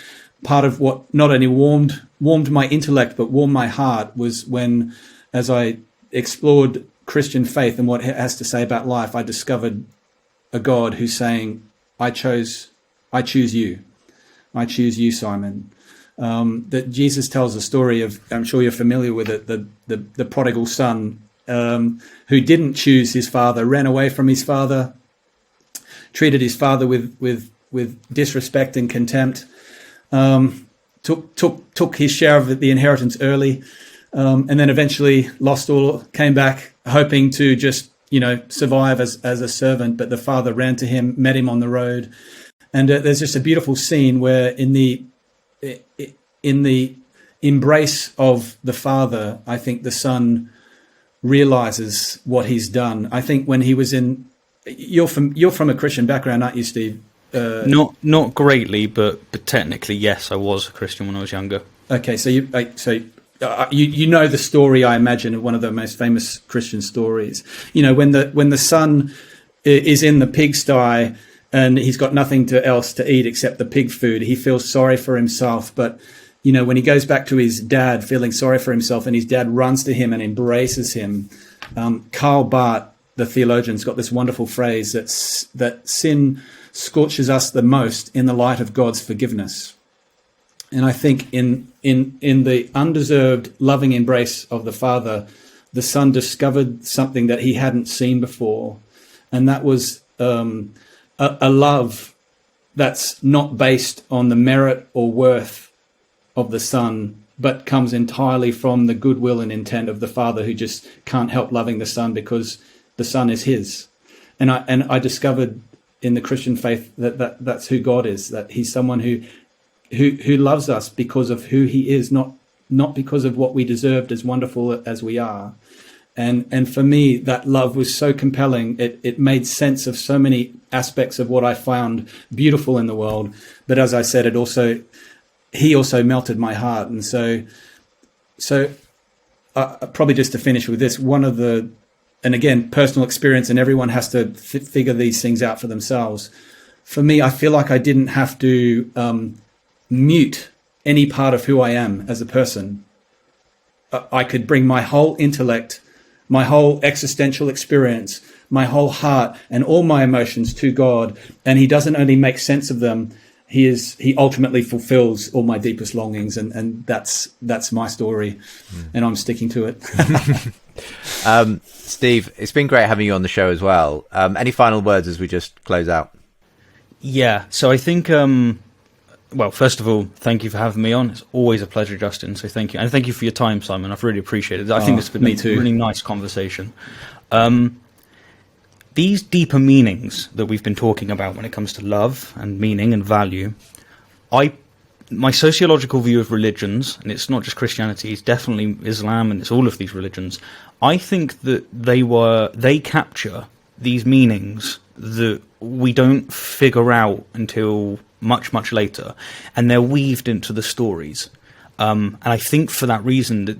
[SPEAKER 2] part of what not only warmed my intellect but warmed my heart was when, as I explored Christian faith and what it has to say about life, I discovered a God who's saying, I choose you. I choose you, Simon. That Jesus tells a story of, I'm sure you're familiar with it, the prodigal son who didn't choose his father, ran away from his father, treated his father with disrespect and contempt, took his share of the inheritance early, and then eventually lost all, came back hoping to just survive as a servant. But the father ran to him, met him on the road, and there's just a beautiful scene where in the embrace of the father, I think the son realizes what he's done. I think when he was in, you're from a Christian background, aren't you, Steve?
[SPEAKER 3] Not greatly, but technically, yes, I was a Christian when I was younger.
[SPEAKER 2] Okay, so you know the story, I imagine, of one of the most famous Christian stories. When the son is in the pigsty and he's got nothing else to eat except the pig food, he feels sorry for himself. But when he goes back to his dad, feeling sorry for himself, and his dad runs to him and embraces him, Karl Barth, the theologian's got this wonderful phrase that sin scorches us the most in the light of God's forgiveness. And I think in the undeserved loving embrace of the father, the son discovered something that he hadn't seen before, and that was a love that's not based on the merit or worth of the son, but comes entirely from the goodwill and intent of the father, who just can't help loving the son because the son is his. And I discovered in the Christian faith that's who God is, that he's someone who loves us because of who he is, not because of what we deserved, as wonderful as we are. And for me, that love was so compelling. It made sense of so many aspects of what I found beautiful in the world. But as I said, he also melted my heart. And so probably just to finish with this, and again, personal experience, and everyone has to figure these things out for themselves. For me, I feel like I didn't have to mute any part of who I am as a person. I could bring my whole intellect, my whole existential experience, my whole heart, and all my emotions to God, and he doesn't only make sense of them, he ultimately fulfills all my deepest longings, and that's my story, and I'm sticking to it.
[SPEAKER 1] Steve, it's been great having you on the show as well. Any final words as we just close out?
[SPEAKER 3] Yeah, so I think, well, first of all, thank you for having me on. It's always a pleasure, Justin, so thank you. And thank you for your time, Simon. I've really appreciated it. I think it's been a really nice conversation. These deeper meanings that we've been talking about when it comes to love and meaning and value, my sociological view of religions, and it's not just Christianity, it's definitely Islam, and it's all of these religions, I think that they capture these meanings that we don't figure out until much, much later, and they're weaved into the stories. And I think for that reason, that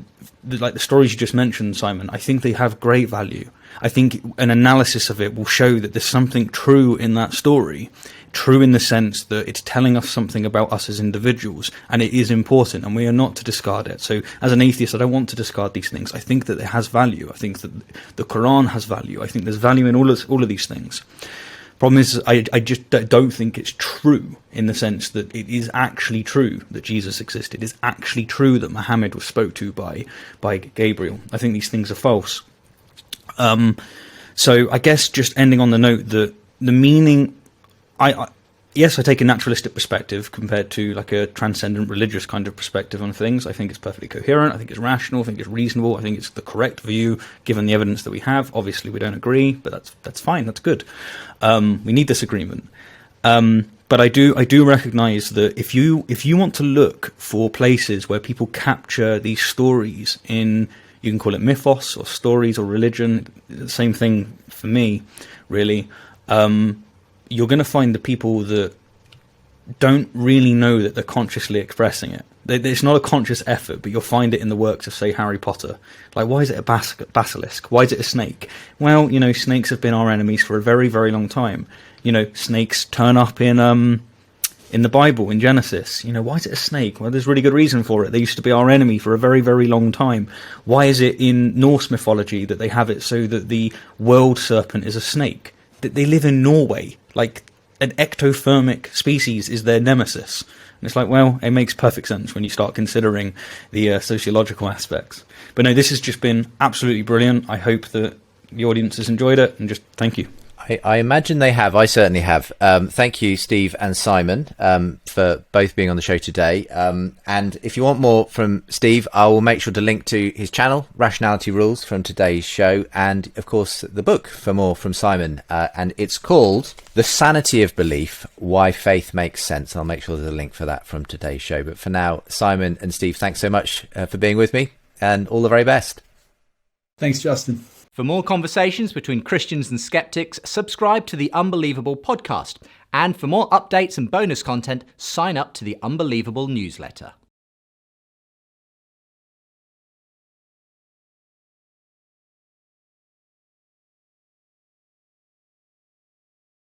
[SPEAKER 3] like the stories you just mentioned, Simon, I think they have great value. I think an analysis of it will show that there's something true in that story, true in the sense that it's telling us something about us as individuals, and it is important, and we are not to discard it. So as an atheist, I don't want to discard these things. I think that it has value. I think that the Quran has value. I think there's value in all of these things. Problem is, I just don't think it's true in the sense that it is actually true that Jesus existed. It's actually true that Muhammad was spoke to by Gabriel. I think these things are false. So I guess just ending on the note that the meaning, yes, I take a naturalistic perspective compared to like a transcendent religious kind of perspective on things. I think it's perfectly coherent. I think it's rational. I think it's reasonable. I think it's the correct view given the evidence that we have. Obviously, we don't agree, but that's fine. That's good. We need this agreement. But I do recognise that if you want to look for places where people capture these stories in, you can call it mythos or stories or religion, same thing for me, really. You're going to find the people that don't really know that they're consciously expressing it. It's not a conscious effort, but you'll find it in the works of, say, Harry Potter. Like, why is it a basilisk? Why is it a snake? Well, snakes have been our enemies for a very, very long time. Snakes turn up in the Bible, in Genesis. Why is it a snake? Well, there's really good reason for it. They used to be our enemy for a very, very long time. Why is it in Norse mythology that they have it so that the world serpent is a snake? That they live in Norway. Like, an ectothermic species is their nemesis. And it's like, well, it makes perfect sense when you start considering the sociological aspects. But no, this has just been absolutely brilliant. I hope that the audience has enjoyed it, and just thank you.
[SPEAKER 1] I imagine they have. I certainly have. Thank you, Steve and Simon, for both being on the show today. And if you want more from Steve, I will make sure to link to his channel, Rationality Rules, from today's show, and, of course, the book for more from Simon. And it's called The Sanity of Belief, Why Faith Makes Sense. I'll make sure there's a link for that from today's show. But for now, Simon and Steve, thanks so much for being with me, and all the very best.
[SPEAKER 2] Thanks, Justin.
[SPEAKER 1] For more conversations between Christians and skeptics, subscribe to the Unbelievable podcast. And for more updates and bonus content, sign up to the Unbelievable newsletter.